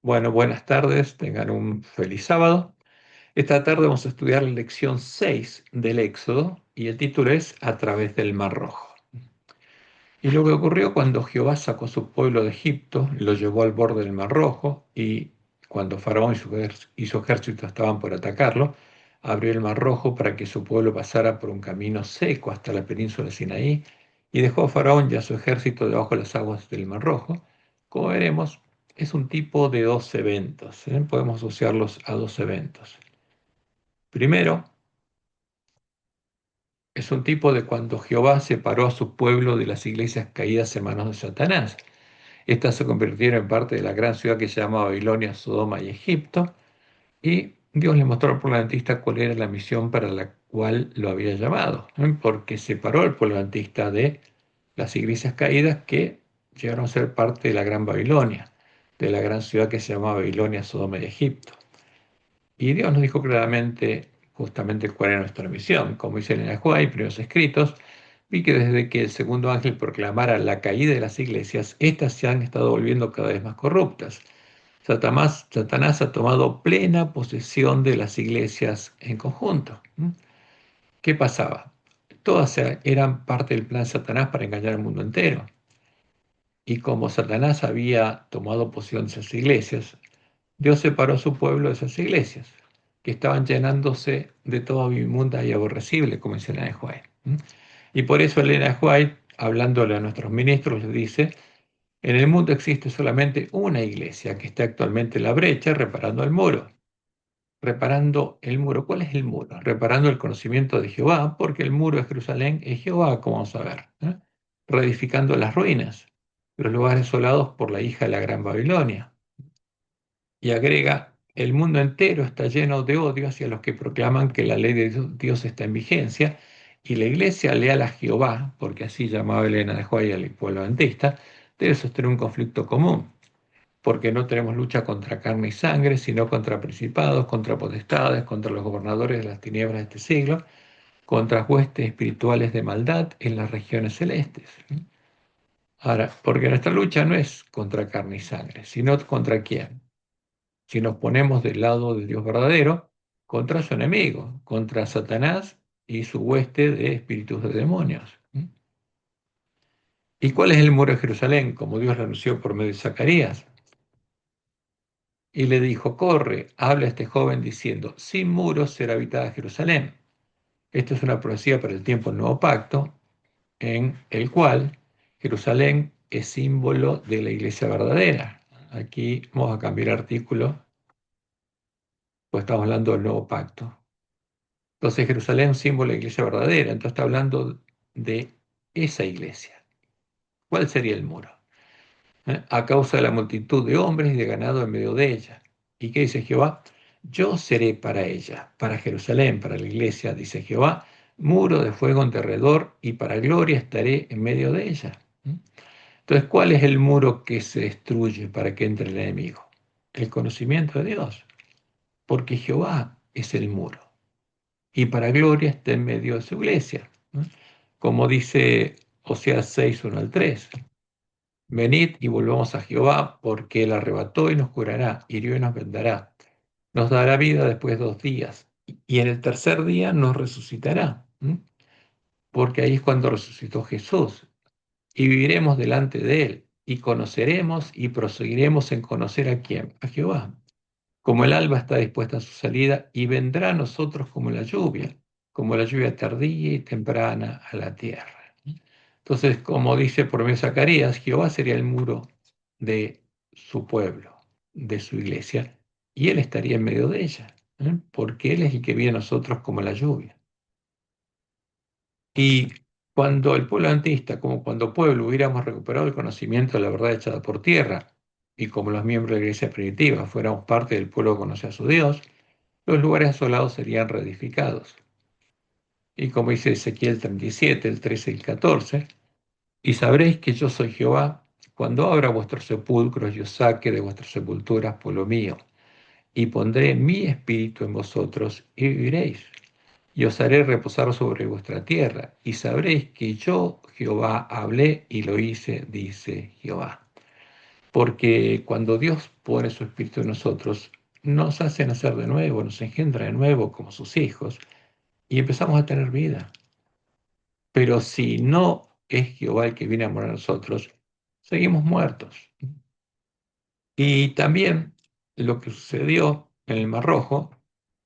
Bueno, buenas tardes, tengan un feliz sábado. Esta tarde vamos a estudiar la lección 6 del Éxodo y el título es A través del Mar Rojo. Y lo que ocurrió cuando Jehová sacó a su pueblo de Egipto, lo llevó al borde del Mar Rojo y cuando Faraón y su ejército estaban por atacarlo, abrió el Mar Rojo para que su pueblo pasara por un camino seco hasta la península de Sinaí y dejó a Faraón y a su ejército debajo de las aguas del Mar Rojo. Como veremos, es un tipo de dos eventos, ¿eh? Podemos asociarlos a dos eventos. Primero, es un tipo de cuando Jehová separó a su pueblo de las iglesias caídas en manos de Satanás. Estas se convirtieron en parte de la gran ciudad que se llamaba Babilonia, Sodoma y Egipto, y Dios le mostró al pueblo adventista cuál era la misión para la cual lo había llamado, ¿eh? Porque separó al pueblo adventista de las iglesias caídas que llegaron a ser parte de la gran Babilonia, de la gran ciudad que se llamaba Babilonia, Sodoma y Egipto. Y Dios nos dijo claramente justamente cuál era nuestra misión. Como dice en el Juárez, primeros escritos, vi que desde que el segundo ángel proclamara la caída de las iglesias, éstas se han estado volviendo cada vez más corruptas. Satanás ha tomado plena posesión de las iglesias en conjunto. ¿Qué pasaba? Todas eran parte del plan de Satanás para engañar al mundo entero. Y como Satanás había tomado posesión de esas iglesias, Dios separó a su pueblo de esas iglesias, que estaban llenándose de todo inmunda y aborrecible, como dice Elena de White. Y por eso Elena de White, hablándole a nuestros ministros, les dice, en el mundo existe solamente una iglesia que está actualmente en la brecha reparando el muro. Reparando el muro. ¿Cuál es el muro? Reparando el conocimiento de Jehová, porque el muro de Jerusalén es Jehová, como vamos a ver. Reedificando las ruinas, los lugares desolados por la hija de la gran Babilonia. Y agrega, el mundo entero está lleno de odio hacia los que proclaman que la ley de Dios está en vigencia, y la iglesia leal a Jehová, porque así llamaba Elena de White al pueblo adventista, debe sostener un conflicto común, porque no tenemos lucha contra carne y sangre, sino contra principados, contra potestades, contra los gobernadores de las tinieblas de este siglo, contra huestes espirituales de maldad en las regiones celestes. Ahora, porque nuestra lucha no es contra carne y sangre, sino contra quién. Si nos ponemos del lado del Dios verdadero, contra su enemigo, contra Satanás y su hueste de espíritus de demonios. ¿Y cuál es el muro de Jerusalén? Como Dios lo anunció por medio de Zacarías. Y le dijo, corre, habla a este joven diciendo, sin muros será habitada Jerusalén. Esto es una profecía para el tiempo del nuevo pacto, en el cual Jerusalén es símbolo de la iglesia verdadera. Aquí vamos a cambiar artículo, pues estamos hablando del nuevo pacto. Entonces Jerusalén es un símbolo de la iglesia verdadera, entonces está hablando de esa iglesia. ¿Cuál sería el muro? A causa de la multitud de hombres y de ganado en medio de ella. ¿Y qué dice Jehová? Yo seré para ella, para Jerusalén, para la iglesia, dice Jehová, muro de fuego en derredor y para gloria estaré en medio de ella. Entonces, ¿cuál es el muro que se destruye para que entre el enemigo? El conocimiento de Dios, porque Jehová es el muro y para gloria está en medio de su iglesia. Como dice Oseas 6, 1 al 3. Venid y volvamos a Jehová, porque Él arrebató y nos curará, hirió y nos vendará. Nos dará vida después de 2 días, y en el tercer día nos resucitará. Porque ahí es cuando resucitó Jesús, y viviremos delante de Él, y conoceremos y proseguiremos en conocer a quién, a Jehová. Como el alba está dispuesta a su salida, y vendrá a nosotros como la lluvia tardía y temprana a la tierra. Entonces, como dice por medio de Zacarías, Jehová sería el muro de su pueblo, de su iglesia, y Él estaría en medio de ella, porque Él es el que viene a nosotros como la lluvia. Y cuando el pueblo antista, como cuando pueblo, hubiéramos recuperado el conocimiento de la verdad echada por tierra, y como los miembros de la iglesia primitiva fuéramos parte del pueblo que conoce a su Dios, los lugares asolados serían reedificados. Y como dice Ezequiel 37, el 13 y el 14, y sabréis que yo soy Jehová, cuando abra vuestros sepulcros y os saque de vuestras sepulturas, pueblo mío, y pondré mi espíritu en vosotros y viviréis, y os haré reposar sobre vuestra tierra, y sabréis que yo, Jehová, hablé y lo hice, dice Jehová. Porque cuando Dios pone su Espíritu en nosotros, nos hace nacer de nuevo, nos engendra de nuevo como sus hijos y empezamos a tener vida. Pero si no es Jehová el que viene a morar en nosotros, seguimos muertos. Y también lo que sucedió en el Mar Rojo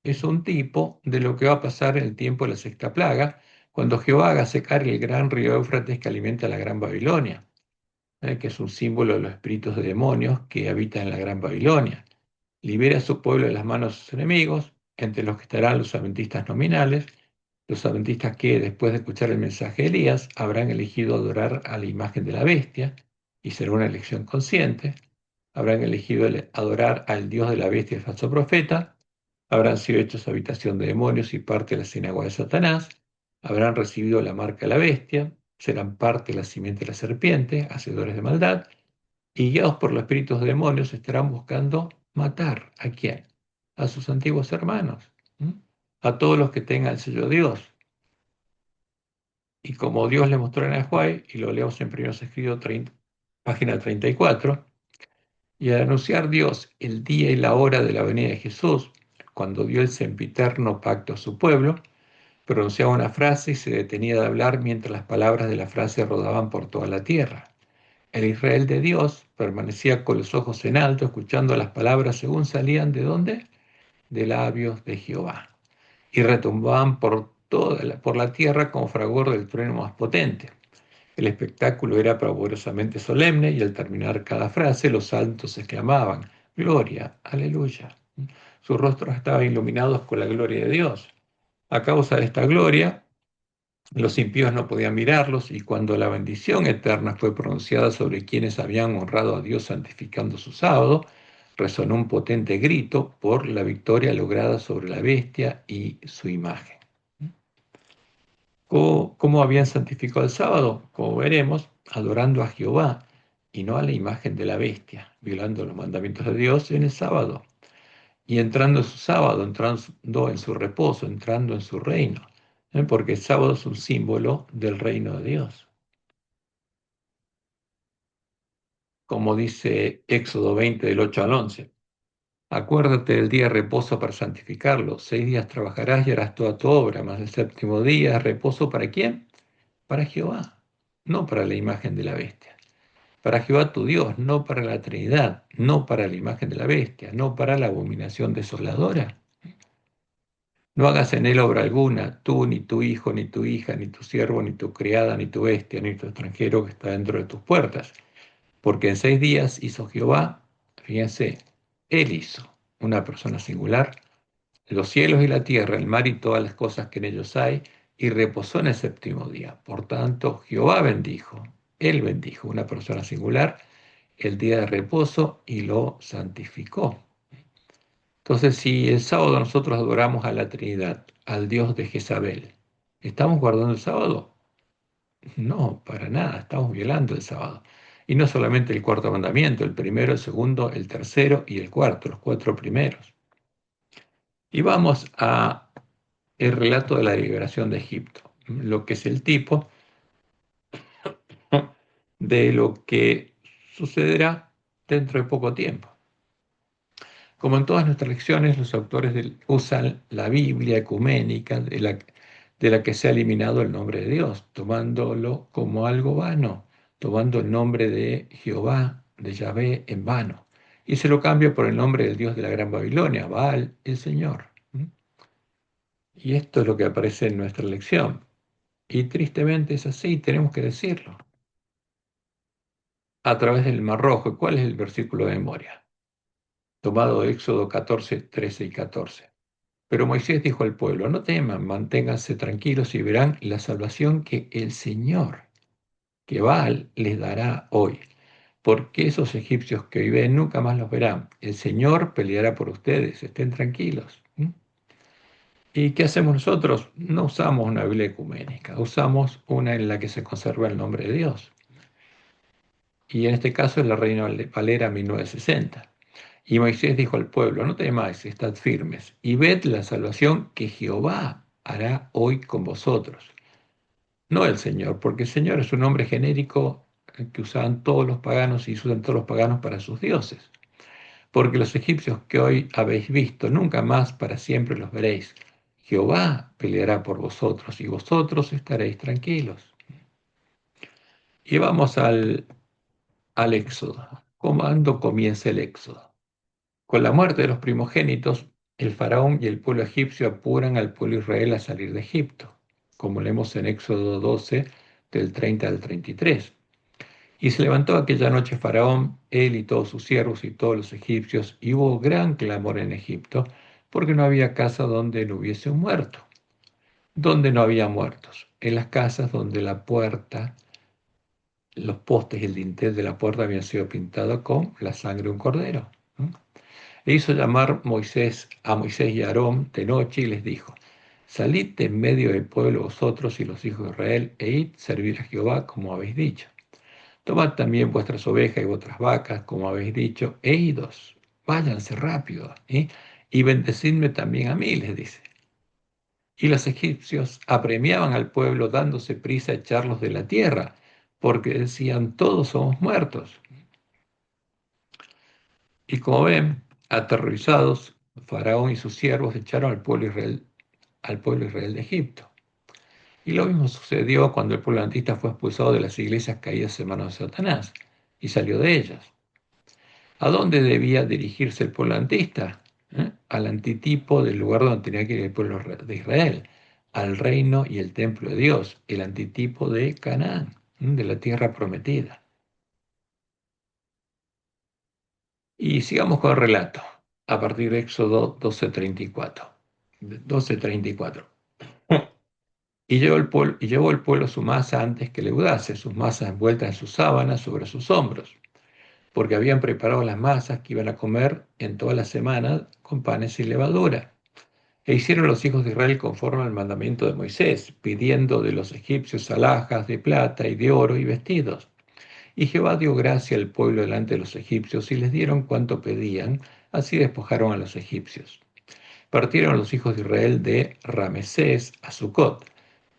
es un tipo de lo que va a pasar en el tiempo de la sexta plaga, cuando Jehová haga secar el gran río Éufrates que alimenta la Gran Babilonia, que es un símbolo de los espíritus de demonios que habitan en la Gran Babilonia. Libera a su pueblo de las manos de sus enemigos, entre los que estarán los adventistas nominales, los adventistas que, después de escuchar el mensaje de Elías, habrán elegido adorar a la imagen de la bestia, y será una elección consciente. Habrán elegido adorar al Dios de la bestia y el falso profeta, habrán sido hechos habitación de demonios y parte de la sinagoga de Satanás, habrán recibido la marca de la bestia, serán parte de la simiente de la serpiente, hacedores de maldad, y guiados por los espíritus de demonios estarán buscando matar ¿a quién? A sus antiguos hermanos, ¿m? A todos los que tengan el sello de Dios. Y como Dios le mostró en Ajuay, y lo leemos en 1 Escritos 30, página 34, y al anunciar Dios el día y la hora de la venida de Jesús, cuando dio el sempiterno pacto a su pueblo, pronunciaba una frase y se detenía de hablar mientras las palabras de la frase rodaban por toda la tierra. El Israel de Dios permanecía con los ojos en alto, escuchando las palabras según salían de dónde? De labios de Jehová. Y retumbaban por la tierra como fragor del trueno más potente. El espectáculo era pavorosamente solemne y al terminar cada frase los santos exclamaban, Gloria, aleluya. Sus rostros estaban iluminados con la gloria de Dios. A causa de esta gloria, los impíos no podían mirarlos y cuando la bendición eterna fue pronunciada sobre quienes habían honrado a Dios santificando su sábado, resonó un potente grito por la victoria lograda sobre la bestia y su imagen. ¿Cómo habían santificado el sábado? Como veremos, adorando a Jehová y no a la imagen de la bestia, violando los mandamientos de Dios en el sábado y entrando en su sábado, entrando en su reposo, entrando en su reino, porque el sábado es un símbolo del reino de Dios. Como dice Éxodo 20 del 8 al 11. Acuérdate del día de reposo para santificarlo. 6 días trabajarás y harás toda tu obra, mas el séptimo día es reposo ¿para quién? Para Jehová, no para la imagen de la bestia. Para Jehová tu Dios, no para la Trinidad, no para la imagen de la bestia, no para la abominación desoladora. No hagas en él obra alguna, tú, ni tu hijo, ni tu hija, ni tu siervo, ni tu criada, ni tu bestia, ni tu extranjero que está dentro de tus puertas. Porque en 6 días hizo Jehová, fíjense, él hizo, una persona singular, los cielos y la tierra, el mar y todas las cosas que en ellos hay, y reposó en el séptimo día. Por tanto, Jehová bendijo, él bendijo, una persona singular, el día de reposo y lo santificó. Entonces, si el sábado nosotros adoramos a la Trinidad, al Dios de Jezabel, ¿estamos guardando el sábado? No, para nada, estamos violando el sábado. Y no solamente el cuarto mandamiento, el primero, el segundo, el tercero y el cuarto, los 4 primeros. Y vamos a el relato de la liberación de Egipto, lo que es el tipo de lo que sucederá dentro de poco tiempo. Como en todas nuestras lecciones, los autores usan la Biblia ecuménica de la que se ha eliminado el nombre de Dios, tomándolo como algo vano, tomando el nombre de Jehová, de Yahvé, en vano, y se lo cambia por el nombre del Dios de la Gran Babilonia, Baal, el Señor. Y esto es lo que aparece en nuestra lección. Y tristemente es así, tenemos que decirlo. A través del Mar Rojo, ¿y cuál es el versículo de memoria? Tomado de Éxodo 14, 13 y 14. Pero Moisés dijo al pueblo, no teman, manténganse tranquilos y verán la salvación que el Señor, que Baal, les dará hoy. Porque esos egipcios que hoy ven nunca más los verán. El Señor peleará por ustedes, estén tranquilos. ¿Y qué hacemos nosotros? No usamos una Biblia ecuménica, usamos una en la que se conserva el nombre de Dios. Y en este caso es la Reina Valera 1960. Y Moisés dijo al pueblo, no temáis, estad firmes, y ved la salvación que Jehová hará hoy con vosotros. No el Señor, porque el Señor es un nombre genérico que usaban todos los paganos y usan todos los paganos para sus dioses. Porque los egipcios que hoy habéis visto, nunca más para siempre los veréis. Jehová peleará por vosotros y vosotros estaréis tranquilos. Y vamos al Éxodo. ¿Cuándo comienza el Éxodo? Con la muerte de los primogénitos, el faraón y el pueblo egipcio apuran al pueblo de Israel a salir de Egipto, como leemos en Éxodo 12, del 30 al 33. Y se levantó aquella noche Faraón, él y todos sus siervos y todos los egipcios, y hubo gran clamor en Egipto, porque no había casa donde no hubiese un muerto. Donde no había muertos, en las casas donde la puerta, los postes y el dintel de la puerta habían sido pintados con la sangre de un cordero. ¿No? E hizo llamar a Moisés y a Aarón de noche y les dijo: Salid de en medio del pueblo vosotros y los hijos de Israel, e id servir a Jehová como habéis dicho. Tomad también vuestras ovejas y vuestras vacas, como habéis dicho, e idos, váyanse rápido, ¿eh? Y bendecidme también a mí, les dice. Y los egipcios apremiaban al pueblo dándose prisa a echarlos de la tierra, porque decían, todos somos muertos. Y como ven, aterrorizados, Faraón y sus siervos echaron al pueblo Israel de Egipto. Y lo mismo sucedió cuando el pueblo antista fue expulsado de las iglesias caídas en manos de Satanás y salió de ellas. ¿A dónde debía dirigirse el pueblo antista? Al antitipo del lugar donde tenía que ir el pueblo de Israel, al reino y el templo de Dios, el antitipo de Canaán, de la tierra prometida. Y sigamos con el relato, a partir de Éxodo 12:34. 12:34. Y llevó el pueblo su masa antes que leudase, sus masas envueltas en sus sábanas sobre sus hombros, porque habían preparado las masas que iban a comer en toda la semana con panes sin levadura. E hicieron los hijos de Israel conforme al mandamiento de Moisés, pidiendo de los egipcios alhajas de plata y de oro y vestidos. Y Jehová dio gracia al pueblo delante de los egipcios y les dieron cuanto pedían, así despojaron a los egipcios. Partieron los hijos de Israel de Ramesés a Sucot,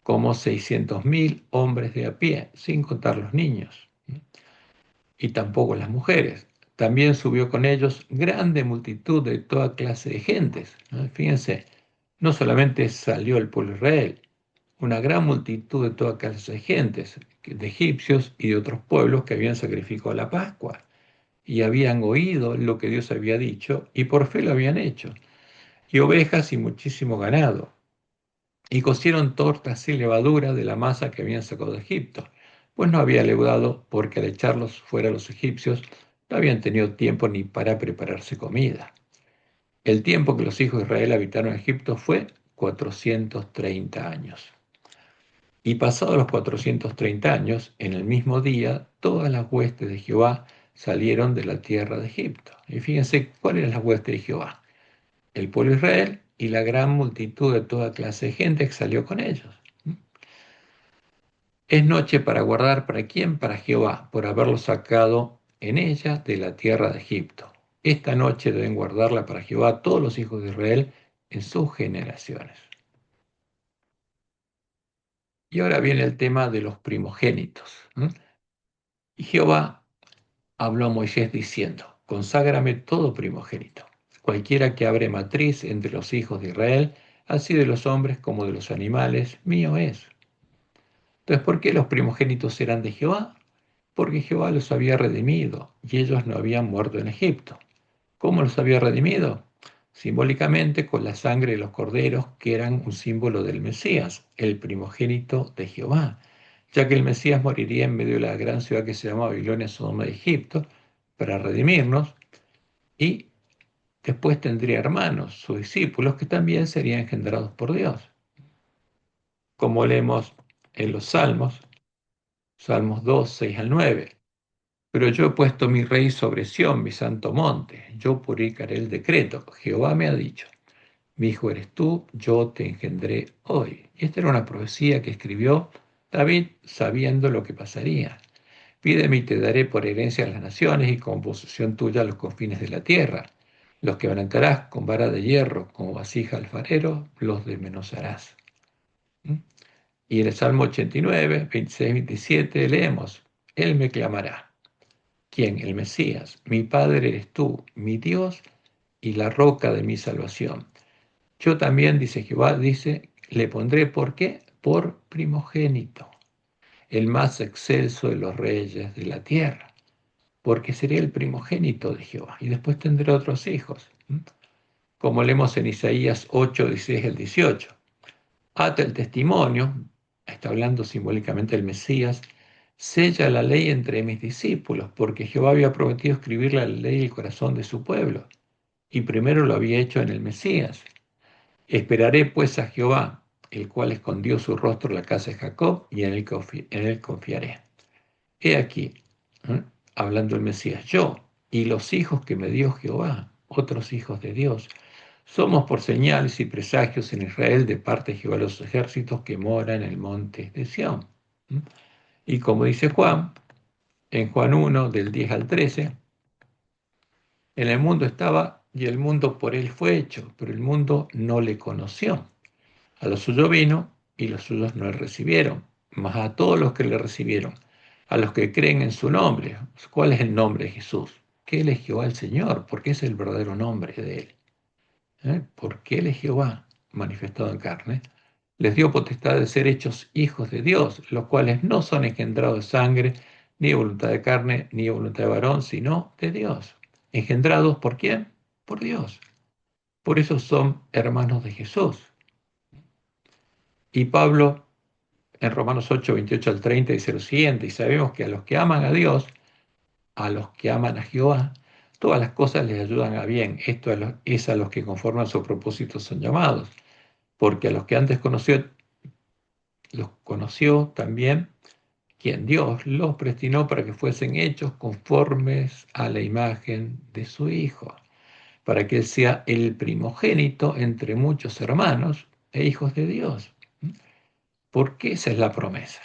como 600.000 hombres de a pie, sin contar los niños y tampoco las mujeres. También subió con ellos grande multitud de toda clase de gentes. ¿No? Fíjense, no solamente salió el pueblo de Israel, una gran multitud de toda clase de gentes, de egipcios y de otros pueblos que habían sacrificado la Pascua y habían oído lo que Dios había dicho y por fe lo habían hecho, y ovejas y muchísimo ganado. Y cocieron tortas sin levadura de la masa que habían sacado de Egipto, pues no había leudado, porque al echarlos fuera los egipcios no habían tenido tiempo ni para prepararse comida. El tiempo que los hijos de Israel habitaron en Egipto fue 430 años. Y pasados los 430 años, en el mismo día, todas las huestes de Jehová salieron de la tierra de Egipto. Y fíjense cuál era la hueste de Jehová: el pueblo de Israel y la gran multitud de toda clase de gente que salió con ellos. Es noche para guardar, ¿para quién? Para Jehová, por haberlo sacado en ella de la tierra de Egipto. Esta noche deben guardarla para Jehová todos los hijos de Israel en sus generaciones. Y ahora viene el tema de los primogénitos. Y Jehová habló a Moisés diciendo: Conságrame todo primogénito, cualquiera que abre matriz entre los hijos de Israel, así de los hombres como de los animales, mío es. Entonces, ¿por qué los primogénitos eran de Jehová? Porque Jehová los había redimido y ellos no habían muerto en Egipto. ¿Cómo los había redimido? Simbólicamente con la sangre de los corderos, que eran un símbolo del Mesías, el primogénito de Jehová, ya que el Mesías moriría en medio de la gran ciudad que se llama Babilonia, Sodoma de Egipto, para redimirnos, y después tendría hermanos, sus discípulos, que también serían engendrados por Dios. Como leemos en los Salmos, Salmos 2, 6 al 9. Pero yo he puesto mi rey sobre Sión, mi santo monte. Yo publicaré el decreto. Jehová me ha dicho: mi hijo eres tú, yo te engendré hoy. Y esta era una profecía que escribió David sabiendo lo que pasaría. Pídeme y te daré por herencia a las naciones y como posesión tuya a los confines de la tierra. Los quebrantarás con vara de hierro, como vasija alfarero, los desmenuzarás. ¿Mm? Y en el Salmo 89, 26, 27 leemos: Él me clamará. ¿Quién? El Mesías. Mi Padre eres tú, mi Dios y la roca de mi salvación. Yo también, dice Jehová, dice, le pondré, ¿por qué? Por primogénito, el más excelso de los reyes de la tierra, porque seré el primogénito de Jehová, y después tendré otros hijos, como leemos en Isaías 8, 16 al 18. Ata el testimonio, está hablando simbólicamente del Mesías, sella la ley entre mis discípulos, porque Jehová había prometido escribir la ley en el corazón de su pueblo, y primero lo había hecho en el Mesías. Esperaré pues a Jehová, el cual escondió su rostro en la casa de Jacob, y en él confiaré. He aquí, ¿eh? Hablando el Mesías, yo y los hijos que me dio Jehová, otros hijos de Dios, somos por señales y presagios en Israel de parte de Jehová de los ejércitos que mora en el monte de Sión. Y como dice Juan, en Juan 1, del 10 al 13, en el mundo estaba y el mundo por él fue hecho, pero el mundo no le conoció. A los suyos vino y los suyos no le recibieron, mas a todos los que le recibieron, a los que creen en su nombre. ¿Cuál es el nombre de Jesús? ¿Qué Él es Jehová el Señor? Porque es el verdadero nombre de Él. Porque Él es Jehová manifestado en carne. Les dio potestad de ser hechos hijos de Dios, los cuales no son engendrados de sangre, ni de voluntad de carne, ni de voluntad de varón, sino de Dios. ¿Engendrados por quién? Por Dios. Por eso son hermanos de Jesús. Y Pablo en Romanos 8, 28 al 30 dice lo siguiente: y sabemos que a los que aman a Dios, a los que aman a Jehová, todas las cosas les ayudan a bien. Esto es a los que conforme a su propósito son llamados. Porque a los que antes conoció, los conoció también, quien Dios los predestinó para que fuesen hechos conformes a la imagen de su Hijo, para que Él sea el primogénito entre muchos hermanos e hijos de Dios. Porque esa es la promesa.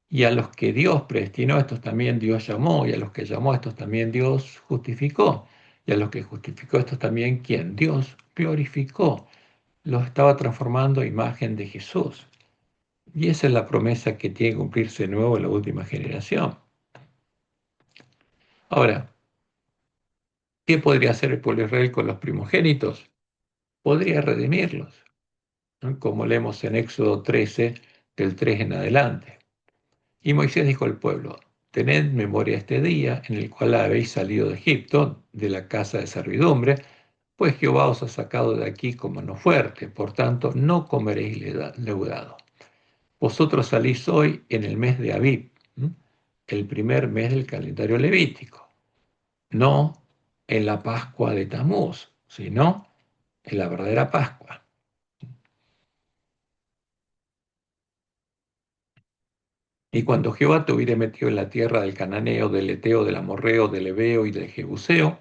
Y a los que Dios predestinó, a estos también Dios llamó, y a los que llamó, a estos también Dios justificó, y a los que justificó, a estos también, ¿quién? Dios glorificó. Los estaba transformando a imagen de Jesús. Y esa es la promesa que tiene que cumplirse de nuevo en la última generación. Ahora, ¿qué podría hacer el pueblo de Israel con los primogénitos? Podría redimirlos, ¿no? Como leemos en Éxodo 13, del 3 en adelante. Y Moisés dijo al pueblo: tened memoria este día en el cual habéis salido de Egipto, de la casa de servidumbre, pues Jehová os ha sacado de aquí con mano fuerte, por tanto no comeréis leudado. Vosotros salís hoy en el mes de Abib, el primer mes del calendario levítico, no en la Pascua de Tamuz, sino en la verdadera Pascua. Y cuando Jehová te hubiere metido en la tierra del cananeo, del eteo, del amorreo, del heveo y del jebuseo,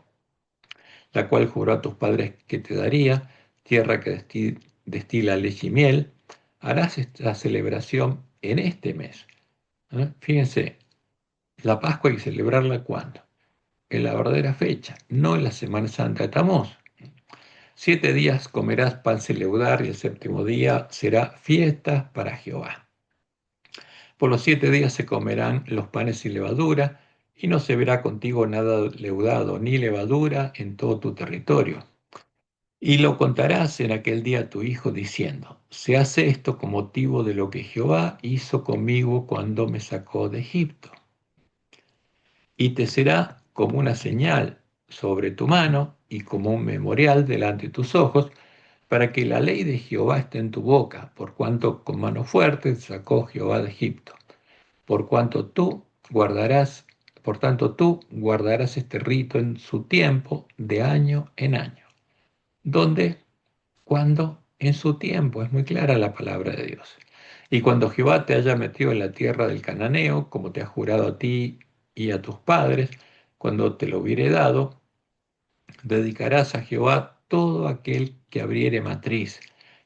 la cual juró a tus padres que te daría, tierra que destila leche y miel, harás esta celebración en este mes. Fíjense, la Pascua hay que celebrarla ¿cuándo? En la verdadera fecha, no en la Semana Santa de Tamuz. 7 días comerás pan sin leudar y el séptimo día será fiesta para Jehová. Por los 7 días se comerán los panes sin levadura y no se verá contigo nada leudado ni levadura en todo tu territorio. Y lo contarás en aquel día a tu hijo diciendo: se hace esto con motivo de lo que Jehová hizo conmigo cuando me sacó de Egipto. Y te será como una señal sobre tu mano y como un memorial delante de tus ojos, para que la ley de Jehová esté en tu boca, por cuanto con mano fuerte te sacó Jehová de Egipto. Por cuanto tú guardarás, por tanto tú guardarás este rito en su tiempo, de año en año. ¿Dónde? Cuando en su tiempo, es muy clara la palabra de Dios. Y cuando Jehová te haya metido en la tierra del cananeo, como te ha jurado a ti y a tus padres, cuando te lo hubiere dado, dedicarás a Jehová todo aquel que abriere matriz,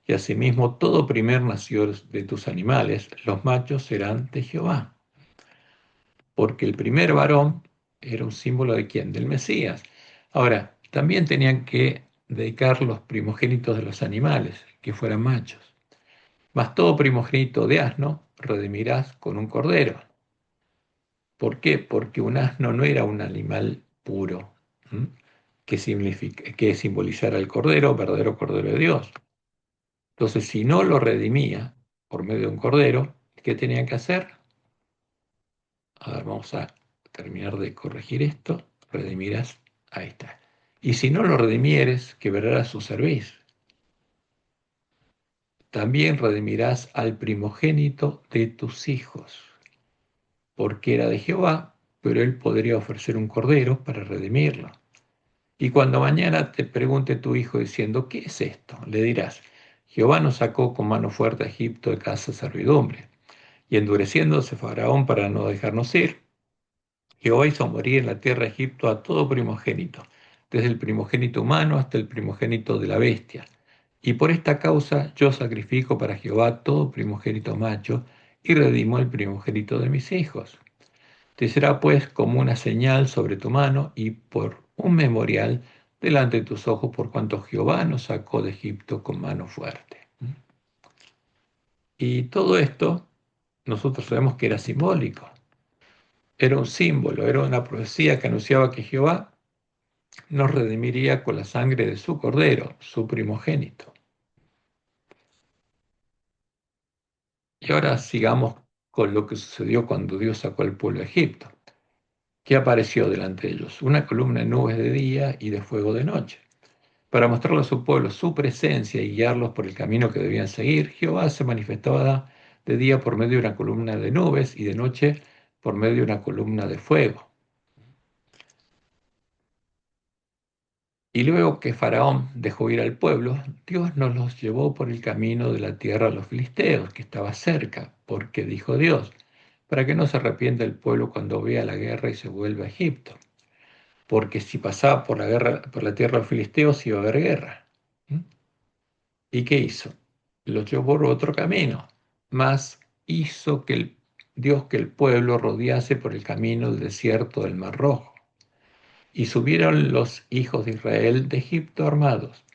y asimismo todo primer nacido de tus animales, los machos serán de Jehová. Porque el primer varón era un símbolo de quién, del Mesías. Ahora, también tenían que dedicar los primogénitos de los animales, que fueran machos. Mas todo primogénito de asno redimirás con un cordero. ¿Por qué? Porque un asno no era un animal puro, ¿m? Que simbolizara el cordero, verdadero cordero de Dios. Entonces, si no lo redimía por medio de un cordero, ¿qué tenía que hacer? A ver, vamos a terminar de corregir esto. Redimirás, ahí está. Y si no lo redimieres, quebrarás su cerviz. También redimirás al primogénito de tus hijos, porque era de Jehová, pero él podría ofrecer un cordero para redimirlo. Y cuando mañana te pregunte tu hijo diciendo, ¿qué es esto? Le dirás, Jehová nos sacó con mano fuerte a Egipto de casa de servidumbre. Y endureciéndose Faraón para no dejarnos ir, Jehová hizo morir en la tierra de Egipto a todo primogénito, desde el primogénito humano hasta el primogénito de la bestia. Y por esta causa yo sacrifico para Jehová todo primogénito macho y redimo el primogénito de mis hijos. Te será pues como una señal sobre tu mano y por un memorial delante de tus ojos, por cuanto Jehová nos sacó de Egipto con mano fuerte. Y todo esto nosotros sabemos que era simbólico, era un símbolo, era una profecía que anunciaba que Jehová nos redimiría con la sangre de su cordero, su primogénito. Y ahora sigamos con lo que sucedió cuando Dios sacó al pueblo de Egipto. ¿Qué apareció delante de ellos? Una columna de nubes de día y de fuego de noche. Para mostrarle a su pueblo su presencia y guiarlos por el camino que debían seguir, Jehová se manifestaba de día por medio de una columna de nubes y de noche por medio de una columna de fuego. Y luego que Faraón dejó ir al pueblo, Dios nos los llevó por el camino de la tierra a los filisteos, que estaba cerca, porque dijo Dios, para que no se arrepienta el pueblo cuando vea la guerra y se vuelva a Egipto, porque si pasaba por la guerra, por la tierra de los filisteos iba a haber guerra. ¿Mm? ¿Y qué hizo? Los llevó por otro camino, mas hizo Dios que el pueblo rodease por el camino del desierto del Mar Rojo. Y subieron los hijos de Israel de Egipto armados.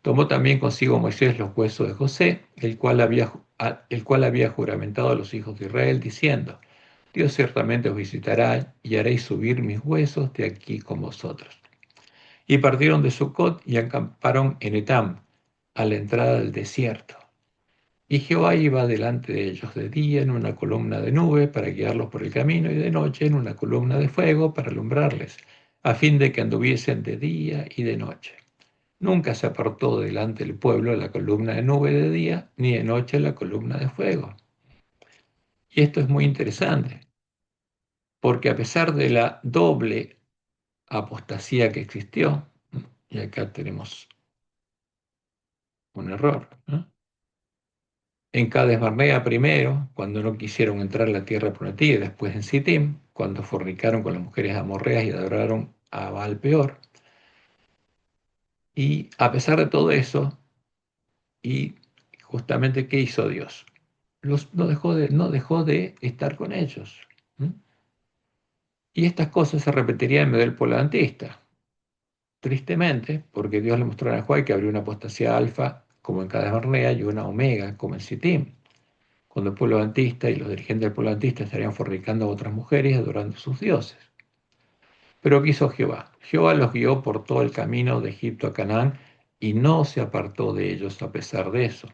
Tomó también consigo Moisés los huesos de José, el cual había juramentado a los hijos de Israel, diciendo, Dios ciertamente os visitará y haréis subir mis huesos de aquí con vosotros. Y partieron de Sucot y acamparon en Etam, a la entrada del desierto. Y Jehová iba delante de ellos de día en una columna de nube para guiarlos por el camino y de noche en una columna de fuego para alumbrarles, a fin de que anduviesen de día y de noche. Nunca se apartó delante del pueblo la columna de nube de día, ni de noche la columna de fuego. Y esto es muy interesante, porque a pesar de la doble apostasía que existió, y acá tenemos un error, ¿no? En Cades Barnea primero, cuando no quisieron entrar a la tierra prometida, y después en Sittim, cuando fornicaron con las mujeres amorreas y adoraron a Baal peor. Y a pesar de todo eso, y justamente ¿qué hizo Dios? No dejó de estar con ellos. ¿Mm? Y estas cosas se repetirían en medio del pueblo adventista. Tristemente, porque Dios le mostró a Juan que habría una apostasía alfa, como en Cades Barnea, y una omega, como en Sittim, cuando el pueblo adventista y los dirigentes del pueblo adventista estarían fornicando a otras mujeres y adorando a sus dioses. Pero ¿qué hizo Jehová? Jehová los guió por todo el camino de Egipto a Canaán y no se apartó de ellos a pesar de eso.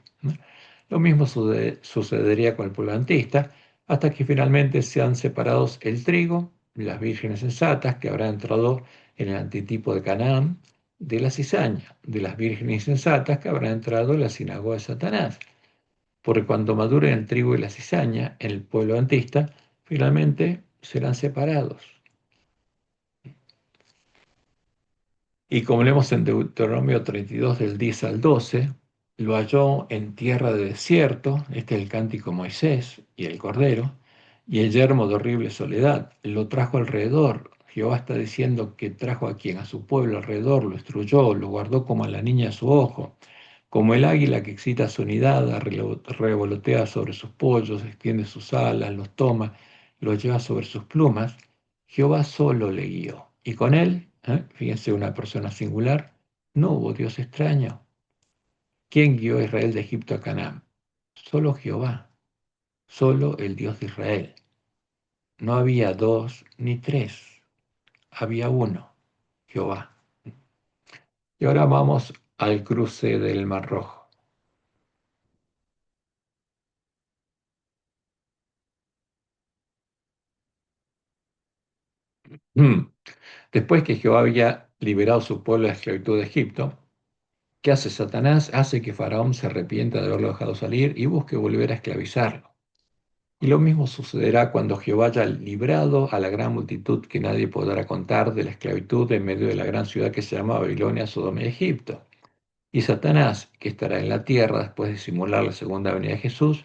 Lo mismo sucedería con el pueblo adventista, hasta que finalmente sean separados el trigo, las vírgenes sensatas, que habrán entrado en el antitipo de Canaán, de la cizaña, de las vírgenes insensatas, que habrán entrado en la sinagoga de Satanás. Porque cuando maduren el trigo y la cizaña en el pueblo adventista, finalmente serán separados. Y como leemos en Deuteronomio 32 del 10 al 12, lo halló en tierra de desierto, este es el cántico de Moisés y el Cordero, y el yermo de horrible soledad, lo trajo alrededor. Jehová está diciendo que trajo a quien a su pueblo alrededor, lo instruyó, lo guardó como a la niña a su ojo, como el águila que excita su nidada, revolotea sobre sus pollos, extiende sus alas, los toma, los lleva sobre sus plumas. Jehová solo le guió. Y con él, fíjense, una persona singular, no hubo Dios extraño. ¿Quién guió a Israel de Egipto a Canaán? Solo Jehová, solo el Dios de Israel. No había dos ni tres, había uno, Jehová. Y ahora vamos al cruce del Mar Rojo. Mm. Después que Jehová había liberado a su pueblo de la esclavitud de Egipto, ¿qué hace Satanás? Hace que Faraón se arrepienta de haberlo dejado salir y busque volver a esclavizarlo. Y lo mismo sucederá cuando Jehová haya librado a la gran multitud que nadie podrá contar de la esclavitud en medio de la gran ciudad que se llama Babilonia, Sodoma y Egipto. Y Satanás, que estará en la tierra después de simular la segunda venida de Jesús,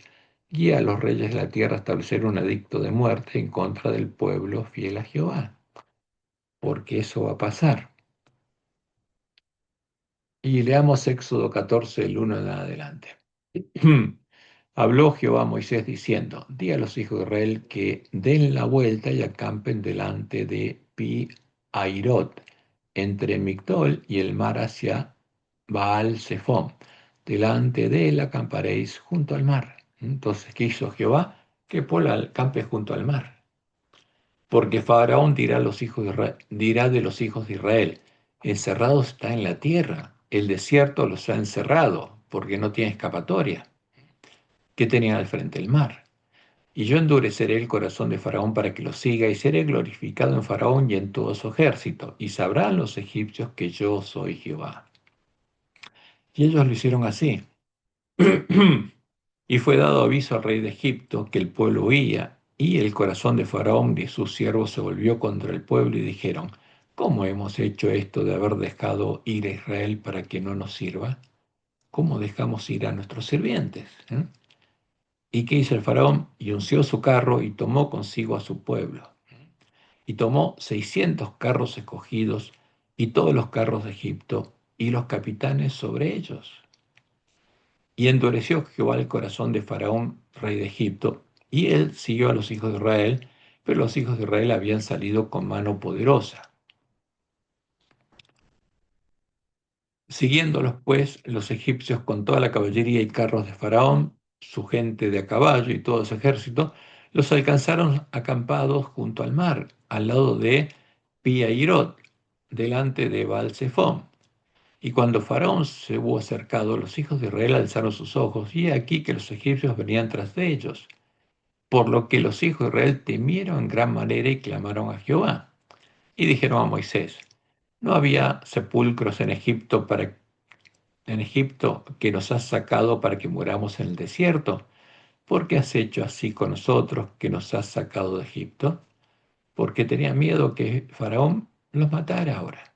guía a los reyes de la tierra a establecer un edicto de muerte en contra del pueblo fiel a Jehová, porque eso va a pasar. Y leamos Éxodo 14, el 1 en adelante. Habló Jehová a Moisés diciendo, di a los hijos de Israel que den la vuelta y acampen delante de Pi Hairot, entre Migdol y el mar hacia Baal Zephón. Delante de él acamparéis junto al mar. Entonces, ¿qué hizo Jehová? Que Paul acampe junto al mar. Porque Faraón dirá, dirá de los hijos de Israel, encerrado está en la tierra, el desierto los ha encerrado, porque no tiene escapatoria. ¿Qué tenían al frente? El mar. Y yo endureceré el corazón de Faraón para que lo siga, y seré glorificado en Faraón y en todo su ejército, y sabrán los egipcios que yo soy Jehová. Y ellos lo hicieron así. Y fue dado aviso al rey de Egipto que el pueblo huía, y el corazón de Faraón y sus siervos se volvió contra el pueblo y dijeron, ¿cómo hemos hecho esto de haber dejado ir a Israel para que no nos sirva? ¿Cómo dejamos ir a nuestros sirvientes? ¿Y qué hizo el faraón? Y unció su carro y tomó consigo a su pueblo. Y tomó 600 carros escogidos y todos los carros de Egipto y los capitanes sobre ellos. Y endureció Jehová el corazón de Faraón, rey de Egipto, y él siguió a los hijos de Israel, pero los hijos de Israel habían salido con mano poderosa. Siguiéndolos, pues, los egipcios con toda la caballería y carros de Faraón, su gente de a caballo y todo su ejército, los alcanzaron acampados junto al mar, al lado de Pi-Hahirot, delante de Baal-Zephón. Y cuando Faraón se hubo acercado, los hijos de Israel alzaron sus ojos, y he aquí que los egipcios venían tras de ellos. Por lo que los hijos de Israel temieron en gran manera y clamaron a Jehová. Y dijeron a Moisés, ¿no había sepulcros en Egipto que nos has sacado para que muramos en el desierto? ¿Por qué has hecho así con nosotros que nos has sacado de Egipto? Porque tenía miedo que Faraón los matara ahora.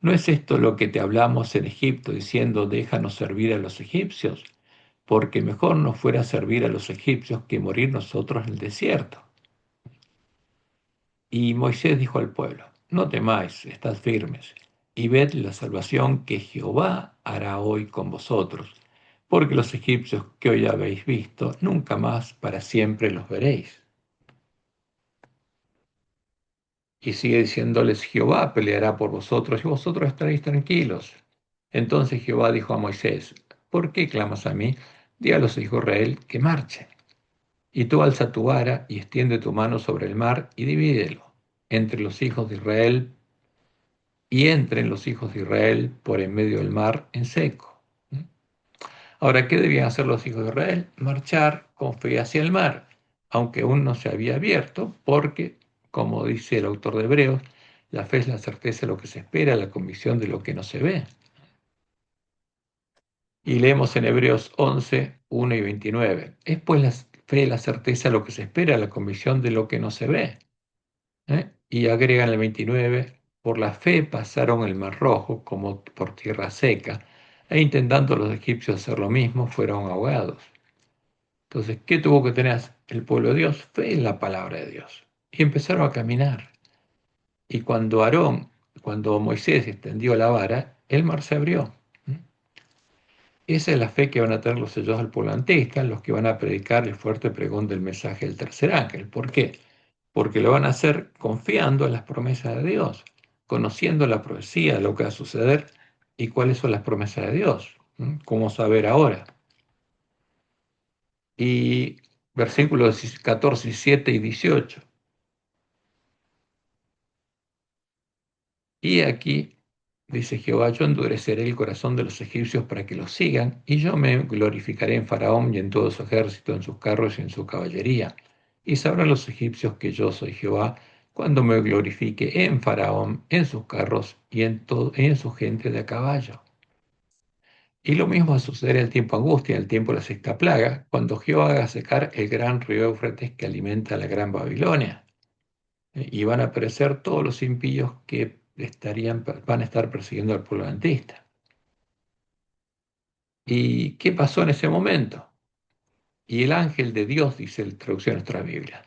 ¿No es esto lo que te hablamos en Egipto diciendo, déjanos servir a los egipcios? Porque mejor nos fuera servir a los egipcios que morir nosotros en el desierto. Y Moisés dijo al pueblo, no temáis, estad firmes, y ved la salvación que Jehová hará hoy con vosotros, porque los egipcios que hoy habéis visto, nunca más para siempre los veréis. Y sigue diciéndoles, Jehová peleará por vosotros y vosotros estaréis tranquilos. Entonces Jehová dijo a Moisés, ¿por qué clamas a mí? Di a los hijos de Israel que marchen. Y tú alza tu vara y extiende tu mano sobre el mar y divídelo entre los hijos de Israel y entren los hijos de Israel por en medio del mar en seco. Ahora, ¿qué debían hacer los hijos de Israel? Marchar con fe hacia el mar, aunque aún no se había abierto, porque, como dice el autor de Hebreos, la fe es la certeza de lo que se espera, la convicción de lo que no se ve. Y leemos en Hebreos 11, 1 y 29. Es pues la fe la certeza de lo que se espera, la convicción de lo que no se ve. Y agregan el 29, por la fe pasaron el Mar Rojo como por tierra seca, e intentando los egipcios hacer lo mismo, fueron ahogados. Entonces, ¿qué tuvo que tener el pueblo de Dios? Fe en la palabra de Dios. Y empezaron a caminar. Y cuando Moisés extendió la vara, el mar se abrió. Esa es la fe que van a tener los sellos del pueblo antista, los que van a predicar el fuerte pregón del mensaje del tercer ángel. ¿Por qué? Porque lo van a hacer confiando en las promesas de Dios, conociendo la profecía de lo que va a suceder y cuáles son las promesas de Dios. ¿Cómo saber ahora? Y versículos 14, 7 y 18. Y aquí dice Jehová: yo endureceré el corazón de los egipcios para que los sigan, y yo me glorificaré en Faraón y en todo su ejército, en sus carros y en su caballería. Y sabrán los egipcios que yo soy Jehová, cuando me glorifique en Faraón, en sus carros y en su gente de a caballo. Y lo mismo va a suceder en el tiempo de angustia, en el tiempo de la sexta plaga, cuando Jehová haga secar el gran río Éufrates que alimenta la gran Babilonia. Y van a aparecer todos los impíos que van a estar persiguiendo al pueblo adventista. ¿Y qué pasó en ese momento? Y el ángel de Dios, dice la traducción de nuestra Biblia.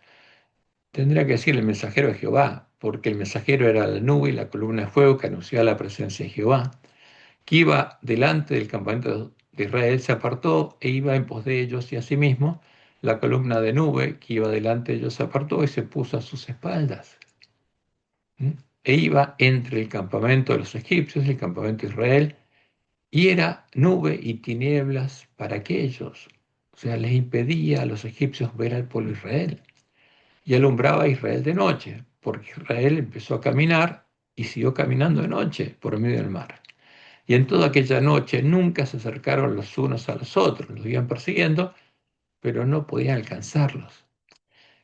Tendría que decir el mensajero de Jehová, porque el mensajero era la nube y la columna de fuego que anunciaba la presencia de Jehová, que iba delante del campamento de Israel, se apartó e iba en pos de ellos, y asimismo la columna de nube que iba delante de ellos se apartó y se puso a sus espaldas. E iba entre el campamento de los egipcios y el campamento de Israel, y era nube y tinieblas para aquellos. O sea, les impedía a los egipcios ver al pueblo de Israel. Y alumbraba a Israel de noche, porque Israel empezó a caminar y siguió caminando de noche por medio del mar. Y en toda aquella noche nunca se acercaron los unos a los otros, los iban persiguiendo, pero no podían alcanzarlos.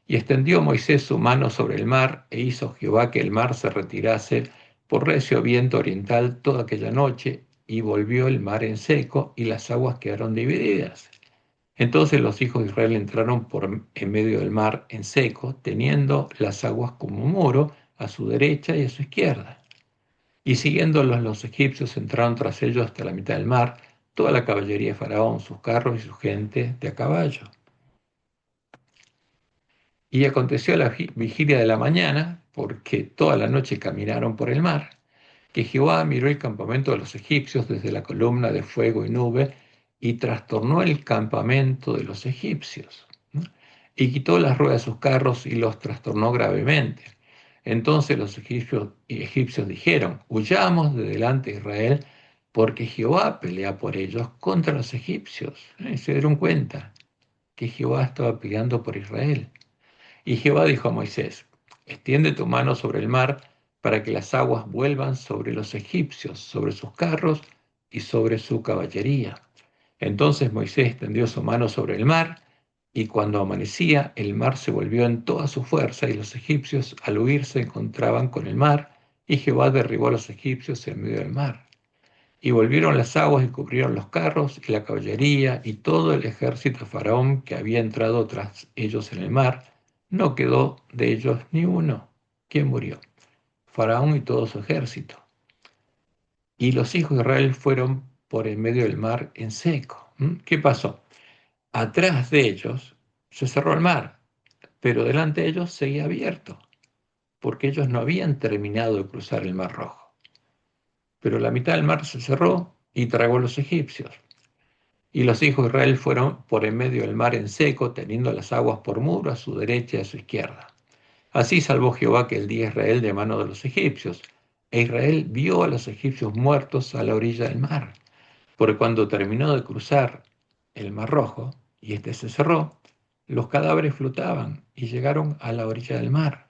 Y extendió Moisés su mano sobre el mar, e hizo Jehová que el mar se retirase por recio viento oriental toda aquella noche, y volvió el mar en seco, y las aguas quedaron divididas. Entonces los hijos de Israel entraron en medio del mar en seco, teniendo las aguas como muro a su derecha y a su izquierda. Y siguiéndolos los egipcios entraron tras ellos hasta la mitad del mar, toda la caballería de Faraón, sus carros y su gente de a caballo. Y aconteció a la vigilia de la mañana, porque toda la noche caminaron por el mar, que Jehová miró el campamento de los egipcios desde la columna de fuego y nube, y trastornó el campamento de los egipcios, ¿no? Y quitó las ruedas de sus carros y los trastornó gravemente. Entonces los egipcios dijeron: huyamos de delante de Israel, porque Jehová pelea por ellos contra los egipcios. Y se dieron cuenta que Jehová estaba peleando por Israel. Y Jehová dijo a Moisés: extiende tu mano sobre el mar, para que las aguas vuelvan sobre los egipcios, sobre sus carros y sobre su caballería. Entonces Moisés extendió su mano sobre el mar, y cuando amanecía, el mar se volvió en toda su fuerza, y los egipcios al huir se encontraban con el mar, y Jehová derribó a los egipcios en medio del mar. Y volvieron las aguas y cubrieron los carros y la caballería y todo el ejército de Faraón que había entrado tras ellos en el mar. No quedó de ellos ni uno. ¿Quién murió? Faraón y todo su ejército. Y los hijos de Israel fueron por en medio del mar en seco. ¿Qué pasó? Atrás de ellos se cerró el mar, pero delante de ellos seguía abierto, porque ellos no habían terminado de cruzar el mar rojo. Pero la mitad del mar se cerró y tragó a los egipcios. Y los hijos de Israel fueron por en medio del mar en seco, teniendo las aguas por muro a su derecha y a su izquierda. Así salvó Jehová que el día Israel de mano de los egipcios. E Israel vio a los egipcios muertos a la orilla del mar. Porque cuando terminó de cruzar el mar rojo, y éste se cerró, los cadáveres flotaban y llegaron a la orilla del mar.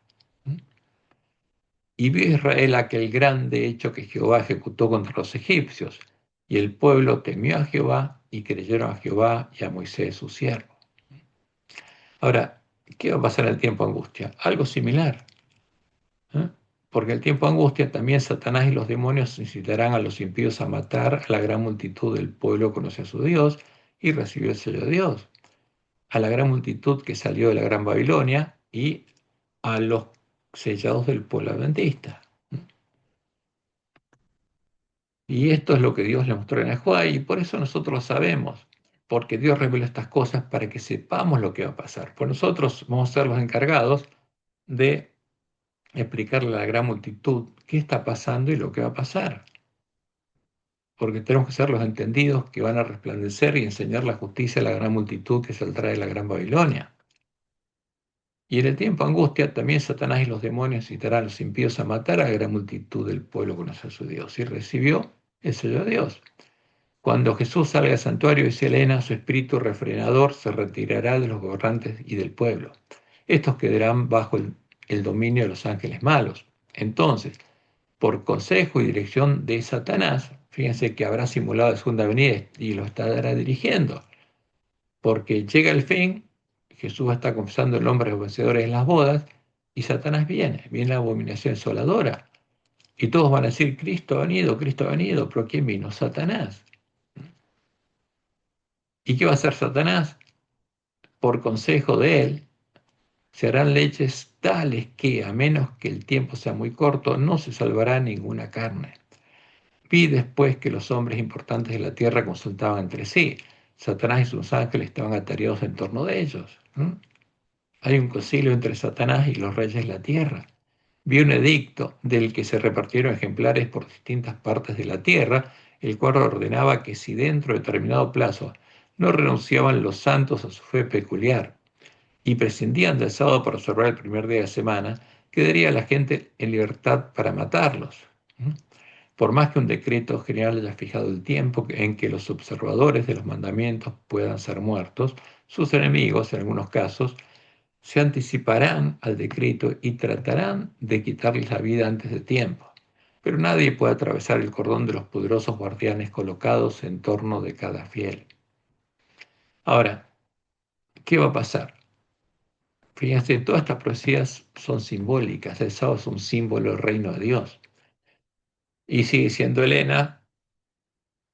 Y vio Israel aquel grande hecho que Jehová ejecutó contra los egipcios. Y el pueblo temió a Jehová y creyeron a Jehová y a Moisés su siervo. Ahora, ¿qué va a pasar en el tiempo de angustia? Algo similar. ¿Eh? Porque el tiempo de angustia también Satanás y los demonios incitarán a los impíos a matar a la gran multitud del pueblo que conoce a su Dios y recibió el sello de Dios. A la gran multitud que salió de la gran Babilonia y a los sellados del pueblo adventista. Y esto es lo que Dios le mostró en Ajuay, y por eso nosotros lo sabemos, porque Dios revela estas cosas para que sepamos lo que va a pasar. Pues nosotros vamos a ser los encargados de explicarle a la gran multitud qué está pasando y lo que va a pasar. Porque tenemos que ser los entendidos que van a resplandecer y enseñar la justicia a la gran multitud que saldrá de la gran Babilonia. Y en el tiempo de angustia también Satanás y los demonios incitarán a los impíos a matar a la gran multitud del pueblo que conoce a su Dios. Y recibió el sello de Dios. Cuando Jesús salga del santuario, dice Elena, su espíritu refrenador se retirará de los gobernantes y del pueblo. Estos quedarán bajo el dominio de los ángeles malos. Entonces, por consejo y dirección de Satanás, fíjense que habrá simulado la segunda venida y lo estará dirigiendo, porque llega el fin, Jesús está confesando el nombre de los vencedores en las bodas, y Satanás viene la abominación desoladora, y todos van a decir, Cristo ha venido, pero ¿quién vino? Satanás. ¿Y qué va a hacer Satanás? Por consejo de él, se harán leyes tales que, a menos que el tiempo sea muy corto, no se salvará ninguna carne. Vi después que los hombres importantes de la tierra consultaban entre sí. Satanás y sus ángeles estaban atareados en torno de ellos. Hay un concilio entre Satanás y los reyes de la tierra. Vi un edicto del que se repartieron ejemplares por distintas partes de la tierra, el cual ordenaba que si dentro de determinado plazo no renunciaban los santos a su fe peculiar y prescindían del sábado para observar el primer día de la semana, quedaría la gente en libertad para matarlos. Por más que un decreto general haya fijado el tiempo en que los observadores de los mandamientos puedan ser muertos, sus enemigos, en algunos casos, se anticiparán al decreto y tratarán de quitarles la vida antes de tiempo. Pero nadie puede atravesar el cordón de los poderosos guardianes colocados en torno de cada fiel. Ahora, ¿qué va a pasar? Fíjense, todas estas profecías son simbólicas. El sábado es un símbolo del reino de Dios. Y sigue siendo Elena.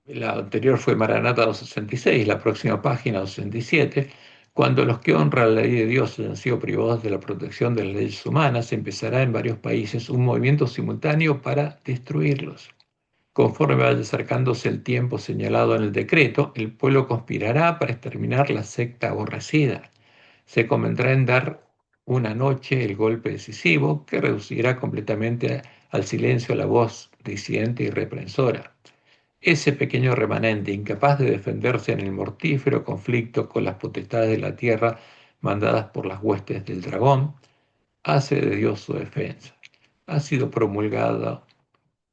La anterior fue Maranata 266, la próxima página 267. Cuando los que honran la ley de Dios hayan sido privados de la protección de las leyes humanas, empezará en varios países un movimiento simultáneo para destruirlos. Conforme vaya acercándose el tiempo señalado en el decreto, el pueblo conspirará para exterminar la secta aborrecida. Se convendrá en dar una noche el golpe decisivo que reducirá completamente al silencio la voz disidente y reprensora. Ese pequeño remanente, incapaz de defenderse en el mortífero conflicto con las potestades de la tierra mandadas por las huestes del dragón, hace de Dios su defensa. Ha sido promulgado,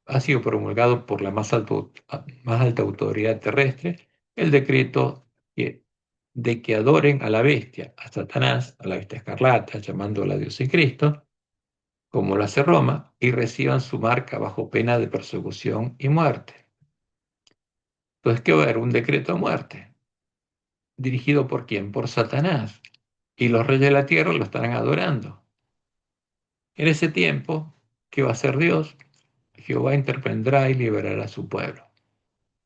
ha sido promulgado por la más alta autoridad terrestre el decreto de que adoren a la bestia, a Satanás, a la bestia escarlata, llamándola Dios y Cristo, como lo hace Roma, y reciban su marca bajo pena de persecución y muerte. Entonces, ¿qué va a haber? Un decreto de muerte. ¿Dirigido por quién? Por Satanás. Y los reyes de la tierra lo estarán adorando. En ese tiempo, ¿qué va a hacer Dios? Jehová intervendrá y liberará a su pueblo.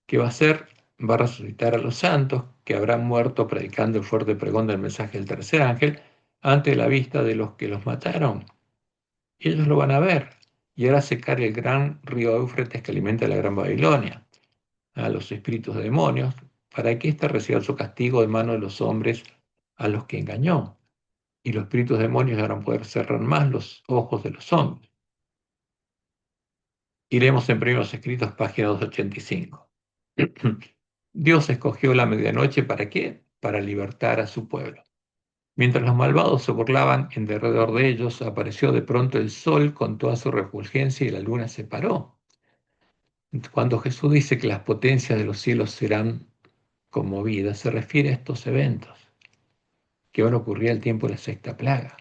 ¿Qué va a hacer? Va a resucitar a los santos que habrán muerto predicando el fuerte pregón del mensaje del tercer ángel ante la vista de los que los mataron. Y ellos lo van a ver. Y hará secar el gran río Éufrates que alimenta la gran Babilonia a los espíritus de demonios, para que éste reciba su castigo de mano de los hombres a los que engañó. Y los espíritus de demonios harán poder cerrar más los ojos de los hombres. Iremos en Primeros Escritos, página 285. Dios escogió la medianoche, ¿para qué? Para libertar a su pueblo. Mientras los malvados se burlaban en derredor de ellos, apareció de pronto el sol con toda su refulgencia y la luna se paró. Cuando Jesús dice que las potencias de los cielos serán conmovidas, se refiere a estos eventos que van a ocurrir al tiempo de la sexta plaga.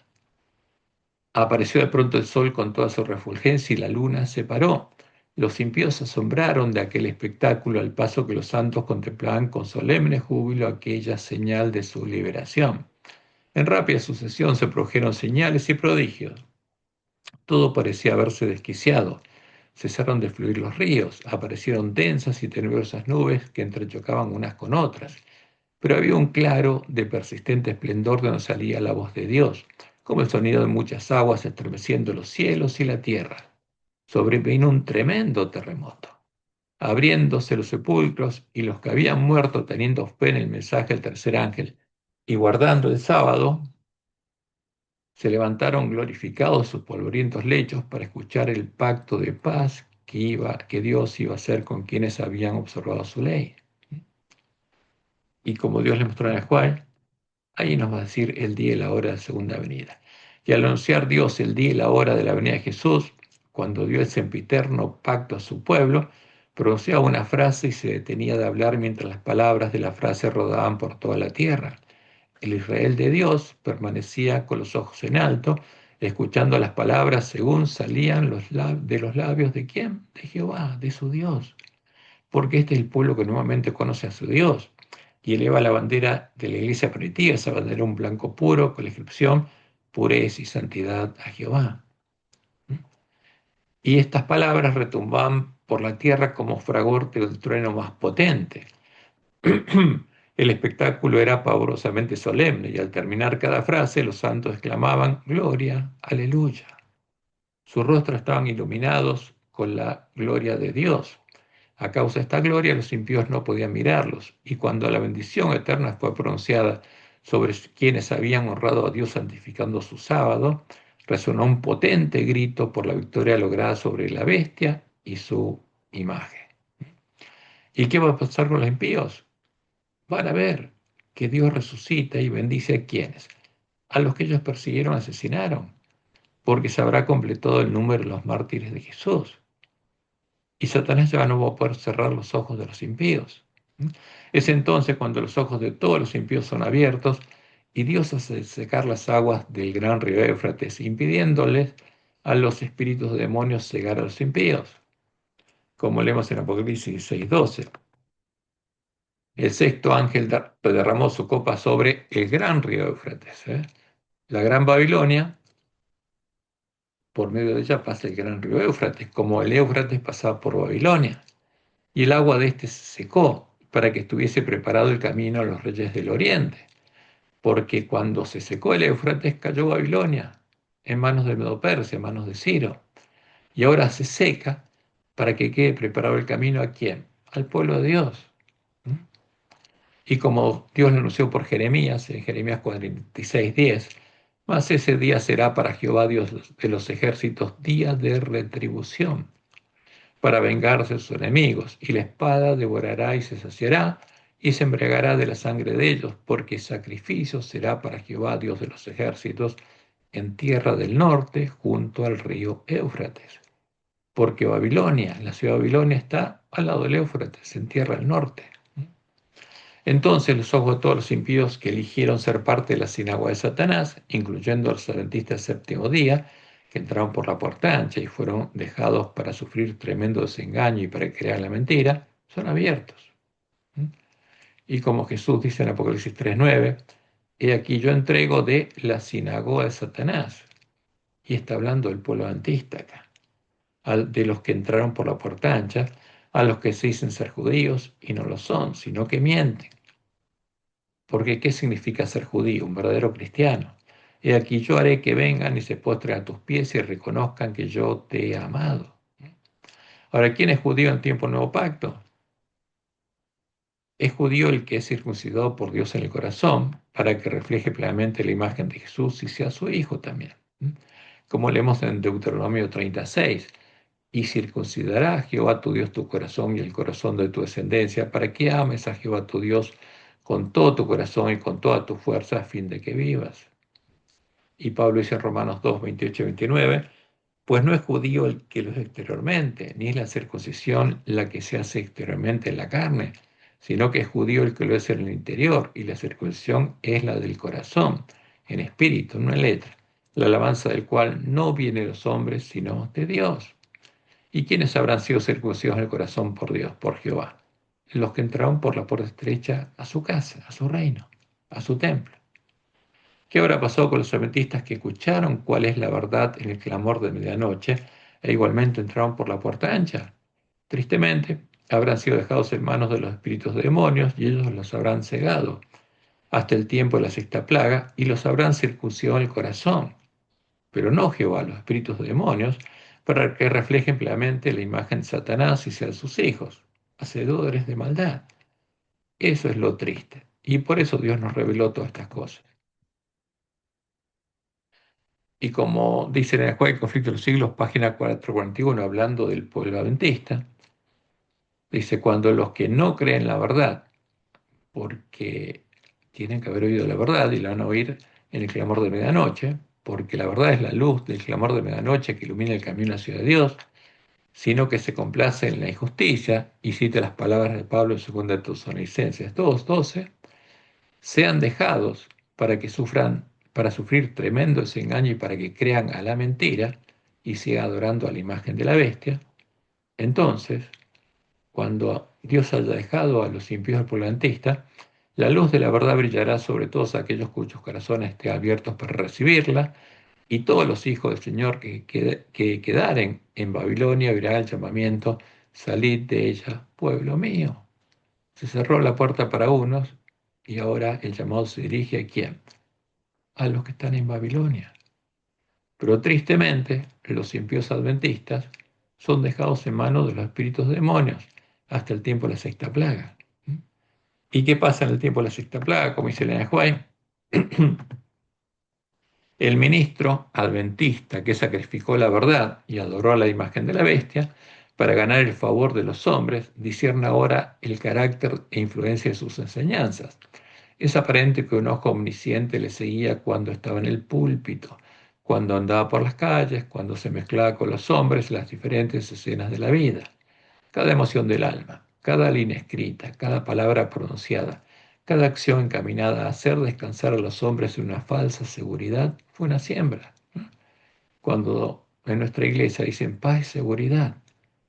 Apareció de pronto el sol con toda su refulgencia y la luna se paró. Los impíos se asombraron de aquel espectáculo al paso que los santos contemplaban con solemne júbilo aquella señal de su liberación. En rápida sucesión se produjeron señales y prodigios. Todo parecía haberse desquiciado. Cesaron de fluir los ríos, aparecieron densas y tenebrosas nubes que entrechocaban unas con otras. Pero había un claro de persistente esplendor de donde salía la voz de Dios, como el sonido de muchas aguas estremeciendo los cielos y la tierra. Sobrevino un tremendo terremoto, abriéndose los sepulcros y los que habían muerto teniendo fe en el mensaje del tercer ángel y guardando el sábado, se levantaron glorificados sus polvorientos lechos para escuchar el pacto de paz que Dios iba a hacer con quienes habían observado su ley. Y como Dios le mostró en el Juan, ahí nos va a decir el día y la hora de la segunda venida. Y al anunciar Dios el día y la hora de la venida de Jesús, cuando dio el sempiterno pacto a su pueblo, Pronunciaba una frase y se detenía de hablar mientras las palabras de la frase rodaban por toda la tierra. El Israel de Dios permanecía con los ojos en alto, escuchando las palabras según salían de los labios de quién, de Jehová, de su Dios, porque este es el pueblo que nuevamente conoce a su Dios y eleva la bandera de la iglesia primitiva, esa bandera un blanco puro con la inscripción pureza y santidad a Jehová. Y estas palabras retumbaban por la tierra como fragor del trueno más potente. El espectáculo era pavorosamente solemne y al terminar cada frase los santos exclamaban, Gloria, aleluya. Sus rostros estaban iluminados con la gloria de Dios. A causa de esta gloria los impíos no podían mirarlos y cuando la bendición eterna fue pronunciada sobre quienes habían honrado a Dios santificando su sábado, resonó un potente grito por la victoria lograda sobre la bestia y su imagen. ¿Y qué va a pasar con los impíos? Van a ver que Dios resucita y bendice a quienes, a los que ellos persiguieron, asesinaron, porque se habrá completado el número de los mártires de Jesús. Y Satanás ya no va a poder cerrar los ojos de los impíos. Es entonces cuando los ojos de todos los impíos son abiertos y Dios hace secar las aguas del gran río Éufrates, impidiéndoles a los espíritus de demonios cegar a los impíos, como leemos en Apocalipsis 6:12. El sexto ángel derramó su copa sobre el gran río Éufrates. La gran Babilonia, por medio de ella pasa el gran río Éufrates, como el Éufrates pasaba por Babilonia. Y el agua de este se secó para que estuviese preparado el camino a los reyes del oriente. Porque cuando se secó el Éufrates cayó Babilonia en manos de Medo-Persia, en manos de Ciro. Y ahora se seca para que quede preparado el camino ¿a quién? Al pueblo de Dios. Y como Dios lo anunció por Jeremías, en Jeremías 46:10, mas ese día será para Jehová Dios de los ejércitos día de retribución, para vengarse de sus enemigos, y la espada devorará y se saciará, y se embriagará de la sangre de ellos, porque sacrificio será para Jehová Dios de los ejércitos en tierra del norte, junto al río Éufrates. Porque Babilonia, la ciudad de Babilonia, está al lado del Éufrates, en tierra del norte. Entonces los ojos de todos los impíos que eligieron ser parte de la sinagoga de Satanás, incluyendo a los adventistas del séptimo día, que entraron por la puerta ancha y fueron dejados para sufrir tremendo desengaño y para crear la mentira, son abiertos. Y como Jesús dice en Apocalipsis 3:9, he aquí yo entrego de la sinagoga de Satanás. Y está hablando del pueblo adventista acá, de los que entraron por la puerta ancha, a los que se dicen ser judíos y no lo son, sino que mienten. Porque ¿qué significa ser judío? Un verdadero cristiano. He aquí yo haré que vengan y se postren a tus pies y reconozcan que yo te he amado. Ahora, ¿quién es judío en tiempo nuevo pacto? Es judío el que es circuncidado por Dios en el corazón para que refleje plenamente la imagen de Jesús y sea su hijo también. Como leemos en Deuteronomio 36, y circuncidará a Jehová tu Dios tu corazón y el corazón de tu descendencia para que ames a Jehová tu Dios con todo tu corazón y con toda tu fuerza a fin de que vivas. Y Pablo dice en Romanos 2, 28 y 29, pues no es judío el que lo es exteriormente, ni es la circuncisión la que se hace exteriormente en la carne, sino que es judío el que lo es en el interior, y la circuncisión es la del corazón, en espíritu, no en letra, la alabanza del cual no viene de los hombres, sino de Dios. ¿Y quiénes habrán sido circuncidados en el corazón por Dios, por Jehová? Los que entraron por la puerta estrecha a su casa, a su reino, a su templo. ¿Qué habrá pasado con los adventistas que escucharon cuál es la verdad en el clamor de medianoche e igualmente entraron por la puerta ancha? Tristemente, habrán sido dejados en manos de los espíritus de demonios y ellos los habrán cegado hasta el tiempo de la sexta plaga y los habrán circuncidado en el corazón, pero no Jehová, los espíritus de demonios, para que reflejen plenamente la imagen de Satanás y sean sus hijos, hacedores de maldad. Eso es lo triste. Y por eso Dios nos reveló todas estas cosas. Y como dice en el Juego del Conflicto de los Siglos, página 441, hablando del pueblo adventista, dice, cuando los que no creen la verdad, porque tienen que haber oído la verdad y la van a oír en el clamor de medianoche, porque la verdad es la luz del clamor de medianoche que ilumina el camino hacia Dios, sino que se complace en la injusticia, y cita las palabras de Pablo en 2 Tesalonicenses 2:12, sean dejados para que sufran, para sufrir tremendo desengaño y para que crean a la mentira y sigan adorando a la imagen de la bestia. Entonces, cuando Dios haya dejado a los impíos del pueblo, la luz de la verdad brillará sobre todos aquellos cuyos corazones estén abiertos para recibirla, y todos los hijos del Señor que quedaren en Babilonia oirán el llamamiento: salid de ella, pueblo mío. Se cerró la puerta para unos y ahora el llamado se dirige ¿a quién? A los que están en Babilonia. Pero tristemente, los impíos adventistas son dejados en manos de los espíritus demonios hasta el tiempo de la sexta plaga. ¿Y qué pasa en el tiempo de la sexta plaga? Como dice Elena White, el ministro adventista que sacrificó la verdad y adoró a la imagen de la bestia para ganar el favor de los hombres, discierne ahora el carácter e influencia de sus enseñanzas. Es aparente que un ojo omnisciente le seguía cuando estaba en el púlpito, cuando andaba por las calles, cuando se mezclaba con los hombres en las diferentes escenas de la vida. Cada emoción del alma, cada línea escrita, cada palabra pronunciada, cada acción encaminada a hacer descansar a los hombres en una falsa seguridad fue una siembra. Cuando en nuestra iglesia dicen paz y seguridad,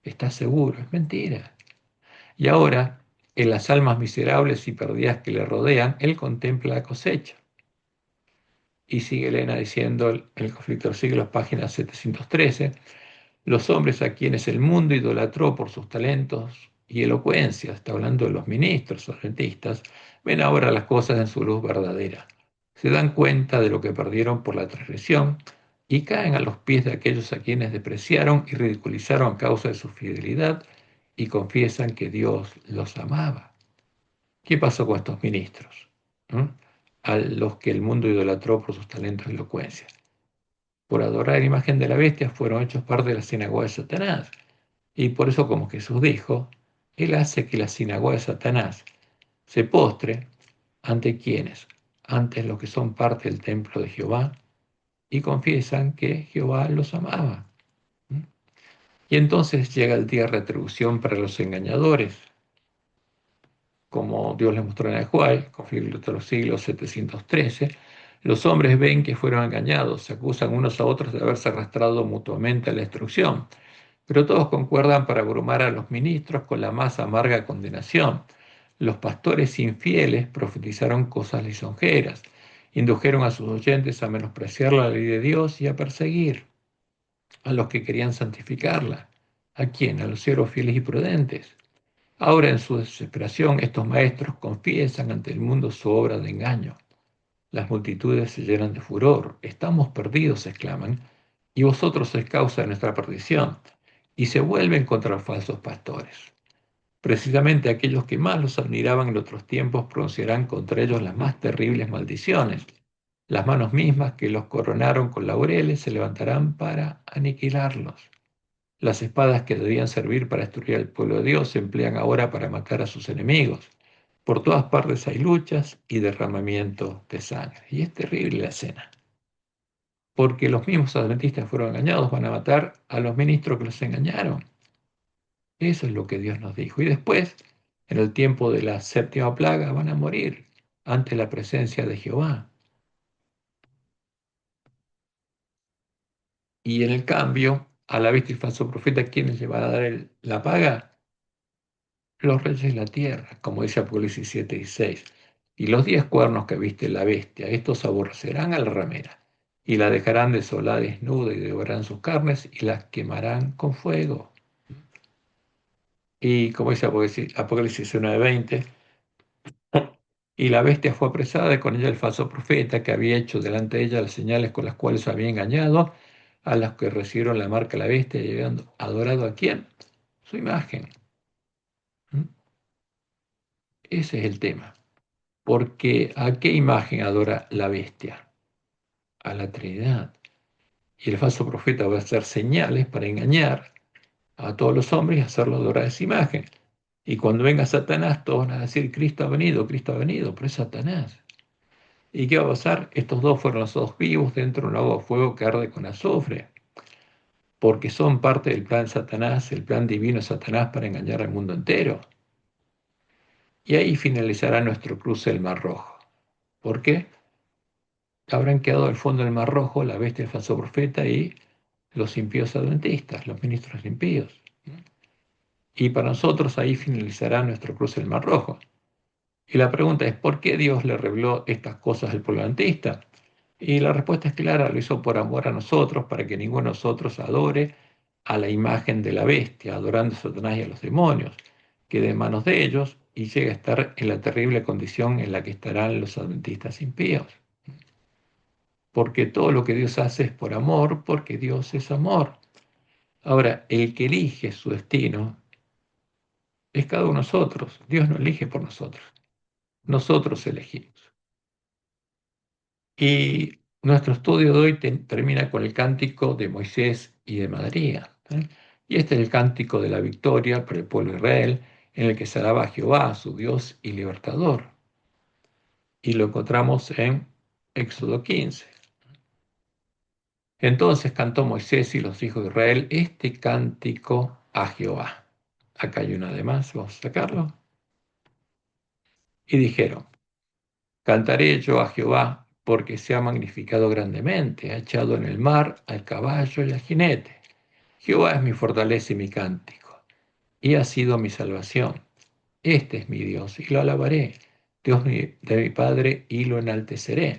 ¿estás seguro? Es mentira. Y ahora, en las almas miserables y perdidas que le rodean, él contempla la cosecha. Y sigue Elena diciendo en el conflicto de los siglos, página 713, los hombres a quienes el mundo idolatró por sus talentos y elocuencia, está hablando de los ministros adventistas, ven ahora las cosas en su luz verdadera. Se dan cuenta de lo que perdieron por la transgresión y caen a los pies de aquellos a quienes despreciaron y ridiculizaron a causa de su fidelidad y confiesan que Dios los amaba. ¿Qué pasó con estos ministros? ¿Mm? A los que el mundo idolatró por sus talentos y elocuencia. Por adorar la imagen de la bestia fueron hechos parte de la sinagoga de Satanás. Y por eso, como Jesús dijo, Él hace que la sinagoga de Satanás se postre ante quienes, ante los que son parte del templo de Jehová, y confiesan que Jehová los amaba. ¿Mm? Y entonces llega el día de retribución para los engañadores, como Dios les mostró en el Juárez, conflicto de los siglos 713, los hombres ven que fueron engañados, se acusan unos a otros de haberse arrastrado mutuamente a la destrucción, pero todos concuerdan para abrumar a los ministros con la más amarga condenación. Los pastores infieles profetizaron cosas lisonjeras, indujeron a sus oyentes a menospreciar la ley de Dios y a perseguir a los que querían santificarla. ¿A quién? A los siervos fieles y prudentes. Ahora, en su desesperación, estos maestros confiesan ante el mundo su obra de engaño. Las multitudes se llenan de furor. Estamos perdidos, exclaman, y vosotros sois causa de nuestra perdición. Y se vuelven contra los falsos pastores. Precisamente aquellos que más los admiraban en otros tiempos pronunciarán contra ellos las más terribles maldiciones. Las manos mismas que los coronaron con laureles se levantarán para aniquilarlos. Las espadas que debían servir para destruir al pueblo de Dios se emplean ahora para matar a sus enemigos. Por todas partes hay luchas y derramamiento de sangre. Y es terrible la escena, porque los mismos adventistas fueron engañados, van a matar a los ministros que los engañaron. Eso es lo que Dios nos dijo. Y después, en el tiempo de la séptima plaga, van a morir ante la presencia de Jehová. Y en el cambio, a la vista y falso profeta, ¿quiénes le van a dar la paga? Los reyes de la tierra, como dice Apocalipsis 7:16. Y los 10 cuernos que viste la bestia, estos aborrecerán a la ramera, y la dejarán desolada, desnuda, y devorarán sus carnes, y las quemarán con fuego. Y como dice Apocalipsis 9:20, y la bestia fue apresada, y con ella el falso profeta, que había hecho delante de ella las señales con las cuales había engañado a los que recibieron la marca de la bestia, y habían adorado a quién, su imagen. ¿Mm? Ese es el tema. Porque ¿a qué imagen adora la bestia? A la Trinidad. Y el falso profeta va a hacer señales para engañar a todos los hombres y hacerlos adorar esa imagen. Y cuando venga Satanás, todos van a decir, Cristo ha venido, pero es Satanás. ¿Y qué va a pasar? Estos dos fueron los dos vivos dentro de un lago de fuego que arde con azufre. porque son parte del plan de Satanás, el plan divino de Satanás para engañar al mundo entero. Y ahí finalizará nuestro cruce del Mar Rojo. ¿Por qué? Habrán quedado al fondo del Mar Rojo la bestia del falso profeta y los impíos adventistas, los ministros impíos. Y para nosotros ahí finalizará nuestro cruce del Mar Rojo. Y la pregunta es, ¿por qué Dios le reveló estas cosas al pueblo adventista? Y la respuesta es clara, lo hizo por amor a nosotros, para que ninguno de nosotros adore a la imagen de la bestia, adorando a Satanás y a los demonios, quede en manos de ellos y llegue a estar en la terrible condición en la que estarán los adventistas impíos. Porque todo lo que Dios hace es por amor, porque Dios es amor. Ahora, el que elige su destino es cada uno de nosotros. Dios no elige por nosotros. Nosotros elegimos. Y nuestro estudio de hoy termina con el cántico de Moisés y de María. Y este es el cántico de la victoria para el pueblo de Israel, en el que se alaba a Jehová, su Dios y libertador. Y lo encontramos en Éxodo 15. Entonces cantó Moisés y los hijos de Israel este cántico a Jehová. Acá hay una de más, vamos a sacarlo. Y dijeron, cantaré yo a Jehová, porque se ha magnificado grandemente, ha echado en el mar al caballo y al jinete. Jehová es mi fortaleza y mi cántico, y ha sido mi salvación. Este es mi Dios, y lo alabaré, Dios de mi Padre, y lo enalteceré.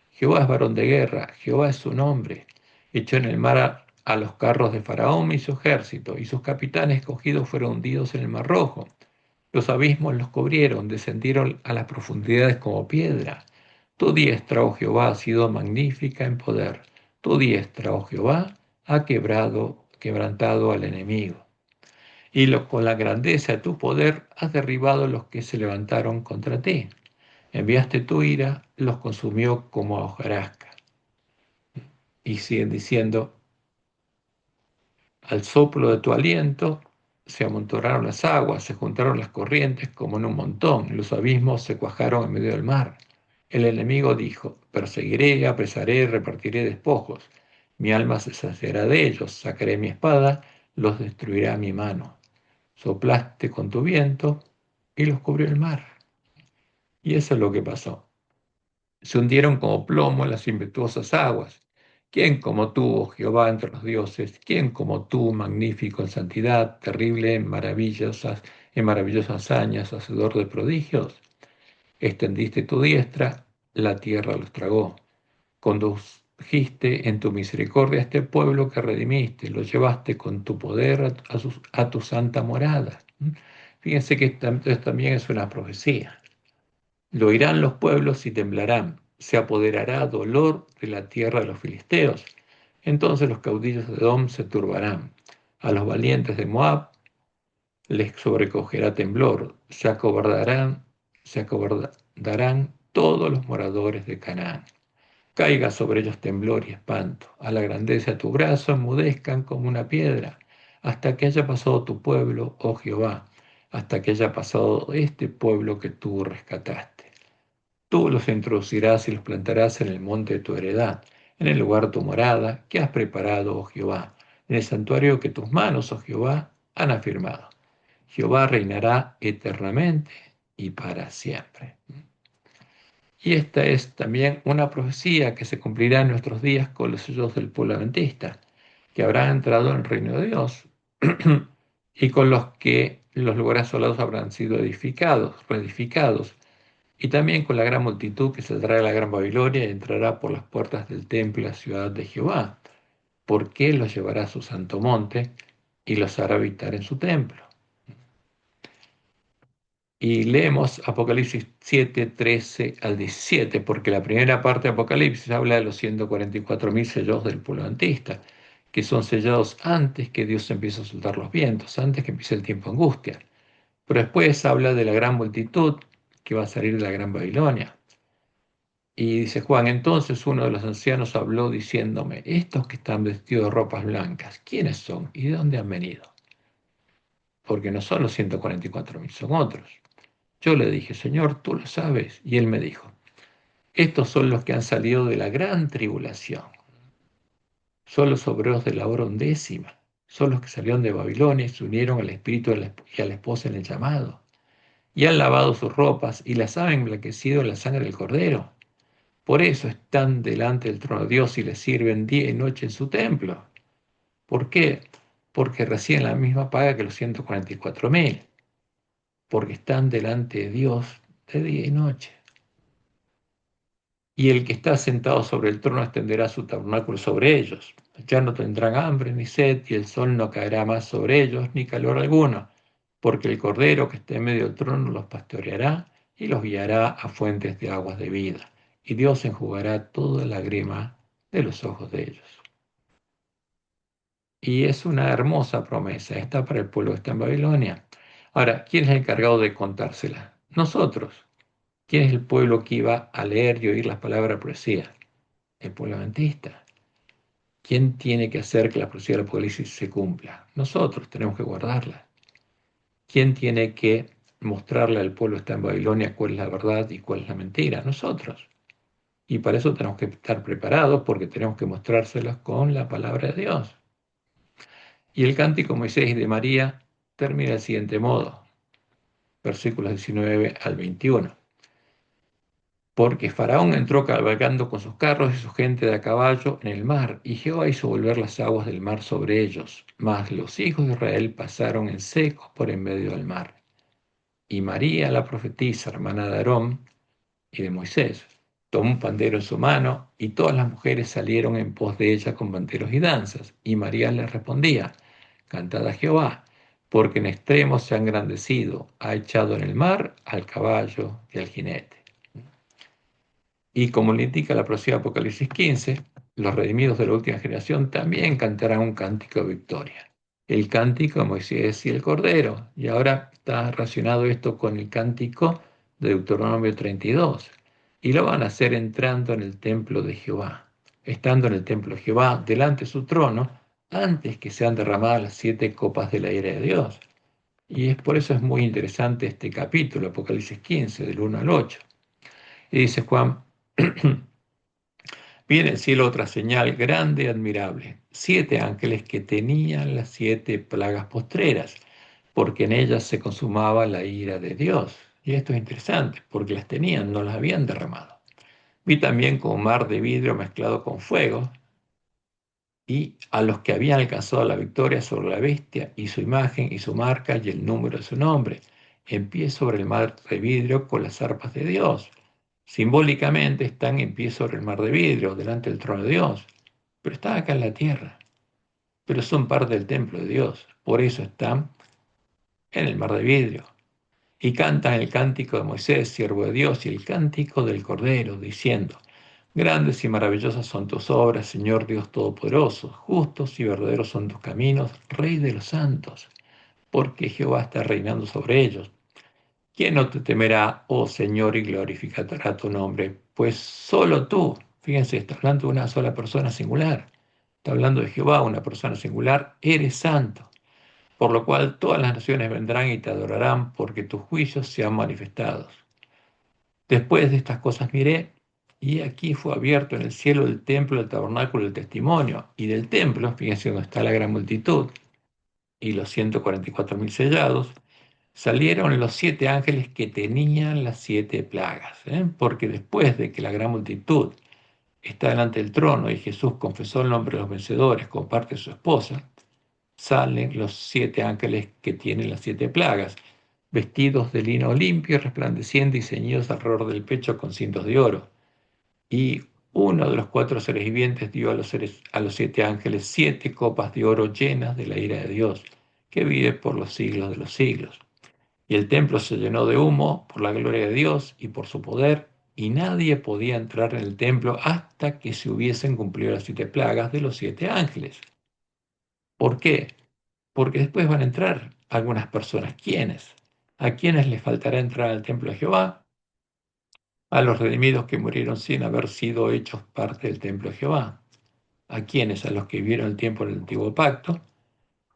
Jehová es varón de guerra, Jehová es su nombre. Echó en el mar a los carros de Faraón y su ejército, y sus capitanes cogidos fueron hundidos en el mar rojo. Los abismos los cubrieron, descendieron a las profundidades como piedra. Tu diestra, oh Jehová, ha sido magnífica en poder. Tu diestra, oh Jehová, ha quebrantado al enemigo. Y con la grandeza de tu poder has derribado los que se levantaron contra ti. Enviaste tu ira, los consumió como a hojarasca. Y siguen diciendo, al soplo de tu aliento se amontonaron las aguas, se juntaron las corrientes como en un montón, los abismos se cuajaron en medio del mar. El enemigo dijo, perseguiré, apresaré, repartiré despojos. Mi alma se saciará de ellos, sacaré mi espada, los destruirá mi mano. Soplaste con tu viento y los cubrió el mar. Y eso es lo que pasó. Se hundieron como plomo en las impetuosas aguas. ¿Quién como tú, oh Jehová, entre los dioses? ¿Quién como tú, magnífico en santidad, terrible en maravillosas hazañas, hacedor de prodigios? Extendiste tu diestra, la tierra los tragó. Condujiste en tu misericordia a este pueblo que redimiste, lo llevaste con tu poder a tu santa morada. Fíjense que esto también es una profecía. Lo oirán los pueblos y temblarán, se apoderará dolor de la tierra de los filisteos. Entonces los caudillos de Edom se turbarán, a los valientes de Moab les sobrecogerá temblor, se acobardarán todos los moradores de Canaán. Caiga sobre ellos temblor y espanto, a la grandeza de tu brazo enmudezcan como una piedra, hasta que haya pasado tu pueblo, oh Jehová, hasta que haya pasado este pueblo que tú rescataste. Tú los introducirás y los plantarás en el monte de tu heredad, en el lugar de tu morada que has preparado, oh Jehová, en el santuario que tus manos, oh Jehová, han afirmado. Jehová reinará eternamente y para siempre. Y esta es también una profecía que se cumplirá en nuestros días con los sellos del pueblo adventista, que habrán entrado en el reino de Dios y con los que los lugares asolados habrán sido reedificados, y también con la gran multitud que saldrá de la gran Babilonia y entrará por las puertas del templo y la ciudad de Jehová, porque Él los llevará a su santo monte y los hará habitar en su templo. Y leemos Apocalipsis 7, 13 al 17, porque la primera parte de Apocalipsis habla de los 144.000 sellos del pueblo adventista, que son sellados antes que Dios empiece a soltar los vientos, antes que empiece el tiempo de angustia. Pero después habla de la gran multitud que va a salir de la gran Babilonia. Y dice Juan, entonces uno de los ancianos habló diciéndome, estos que están vestidos de ropas blancas, ¿quiénes son y de dónde han venido? Porque no son los 144.000, son otros. Yo le dije, Señor, tú lo sabes. Y él me dijo, estos son los que han salido de la gran tribulación. son los obreros de la hora undécima, son los que salieron de Babilonia y se unieron al espíritu y a la esposa en el llamado, y han lavado sus ropas y las han emblanquecido en la sangre del Cordero. Por eso están delante del trono de Dios y le sirven día y noche en su templo. ¿Por qué? Porque reciben la misma paga que los 144.000, porque están delante de Dios de día y noche. Y el que está sentado sobre el trono extenderá su tabernáculo sobre ellos. Ya no tendrán hambre ni sed, y el sol no caerá más sobre ellos, ni calor alguno, porque el Cordero que está en medio del trono los pastoreará y los guiará a fuentes de aguas de vida. Y Dios enjugará toda lágrima de los ojos de ellos. Y es una hermosa promesa, está para el pueblo que está en Babilonia. Ahora, ¿quién es el encargado de contársela? Nosotros. ¿Quién es el pueblo que iba a leer y oír las palabras de profecía? El pueblo adventista. ¿Quién tiene que hacer que la profecía del Apocalipsis se cumpla? Nosotros tenemos que guardarla. ¿Quién tiene que mostrarle al pueblo que está en Babilonia cuál es la verdad y cuál es la mentira? Nosotros. Y para eso tenemos que estar preparados porque tenemos que mostrárselos con la palabra de Dios. Y el cántico de Moisés y de María termina del siguiente modo, versículos 19 al 21. Porque Faraón entró cabalgando con sus carros y su gente de a caballo en el mar, y Jehová hizo volver las aguas del mar sobre ellos. Mas los hijos de Israel pasaron en seco por en medio del mar. Y María, la profetisa, hermana de Aarón y de Moisés, tomó un pandero en su mano, y todas las mujeres salieron en pos de ella con panderos y danzas. Y María les respondía: Cantad a Jehová, porque en extremo se ha engrandecido, ha echado en el mar al caballo y al jinete. Y como le indica la profecía de Apocalipsis 15, los redimidos de la última generación también cantarán un cántico de victoria. El cántico de Moisés y el Cordero. Y ahora está relacionado esto con el cántico de Deuteronomio 32. Y lo van a hacer entrando en el templo de Jehová, estando en el templo de Jehová, delante de su trono, antes que sean derramadas las 7 copas de la ira de Dios. Y es por eso es muy interesante este capítulo, Apocalipsis 15, del 1 al 8. Y dice Juan: Vi en el cielo otra señal grande y admirable, 7 ángeles que tenían las 7 plagas postreras, porque en ellas se consumaba la ira de Dios. Y esto es interesante, porque las tenían, no las habían derramado. Vi también como mar de vidrio mezclado con fuego, y a los que habían alcanzado la victoria sobre la bestia y su imagen y su marca y el número de su nombre, en pie sobre el mar de vidrio con las arpas de Dios. Simbólicamente están en pie sobre el mar de vidrio, delante del trono de Dios, pero están acá en la tierra, pero son parte del templo de Dios, por eso están en el mar de vidrio. Y cantan el cántico de Moisés, siervo de Dios, y el cántico del Cordero, diciendo: Grandes y maravillosas son tus obras, Señor Dios Todopoderoso, justos y verdaderos son tus caminos, Rey de los santos, porque Jehová está reinando sobre ellos. ¿Quién no te temerá, oh Señor, y glorificará tu nombre? Pues solo tú, fíjense, está hablando de una sola persona singular, está hablando de Jehová, una persona singular, eres santo, por lo cual todas las naciones vendrán y te adorarán, porque tus juicios se han manifestado. Después de estas cosas miré, y aquí fue abierto en el cielo el templo del tabernáculo del testimonio, y del templo, fíjense donde está la gran multitud, y los 144.000 sellados, salieron los 7 ángeles que tenían las 7 plagas, porque después de que la gran multitud está delante del trono y Jesús confesó el nombre de los vencedores con parte de su esposa, salen los 7 ángeles que tienen las 7 plagas, vestidos de lino limpio y resplandeciente y ceñidos alrededor del pecho con cintos de oro. Y uno de los 4 seres vivientes dio a los 7 ángeles 7 copas de oro llenas de la ira de Dios, que vive por los siglos de los siglos. Y el templo se llenó de humo por la gloria de Dios y por su poder, y nadie podía entrar en el templo hasta que se hubiesen cumplido las 7 plagas de los 7 ángeles. ¿Por qué? Porque después van a entrar algunas personas. ¿Quiénes? ¿A quiénes les faltará entrar al templo de Jehová? A los redimidos que murieron sin haber sido hechos parte del templo de Jehová. ¿A quiénes? A los que vivieron el tiempo del antiguo pacto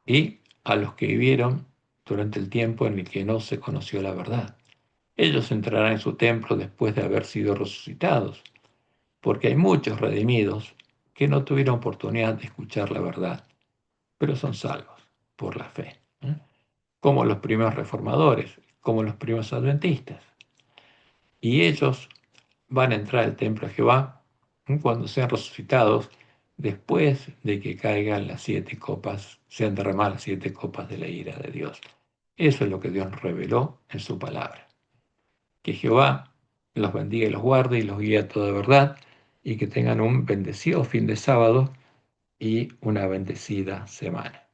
y a los que vivieron durante el tiempo en el que no se conoció la verdad. Ellos entrarán en su templo después de haber sido resucitados, porque hay muchos redimidos que no tuvieron oportunidad de escuchar la verdad, pero son salvos por la fe, como los primeros reformadores, como los primeros adventistas. Y ellos van a entrar al templo de Jehová cuando sean resucitados, después de que caigan las 7 copas, sean derramadas las 7 copas de la ira de Dios. Eso es lo que Dios reveló en su palabra. Que Jehová los bendiga y los guarde y los guíe a toda verdad, y que tengan un bendecido fin de sábado y una bendecida semana.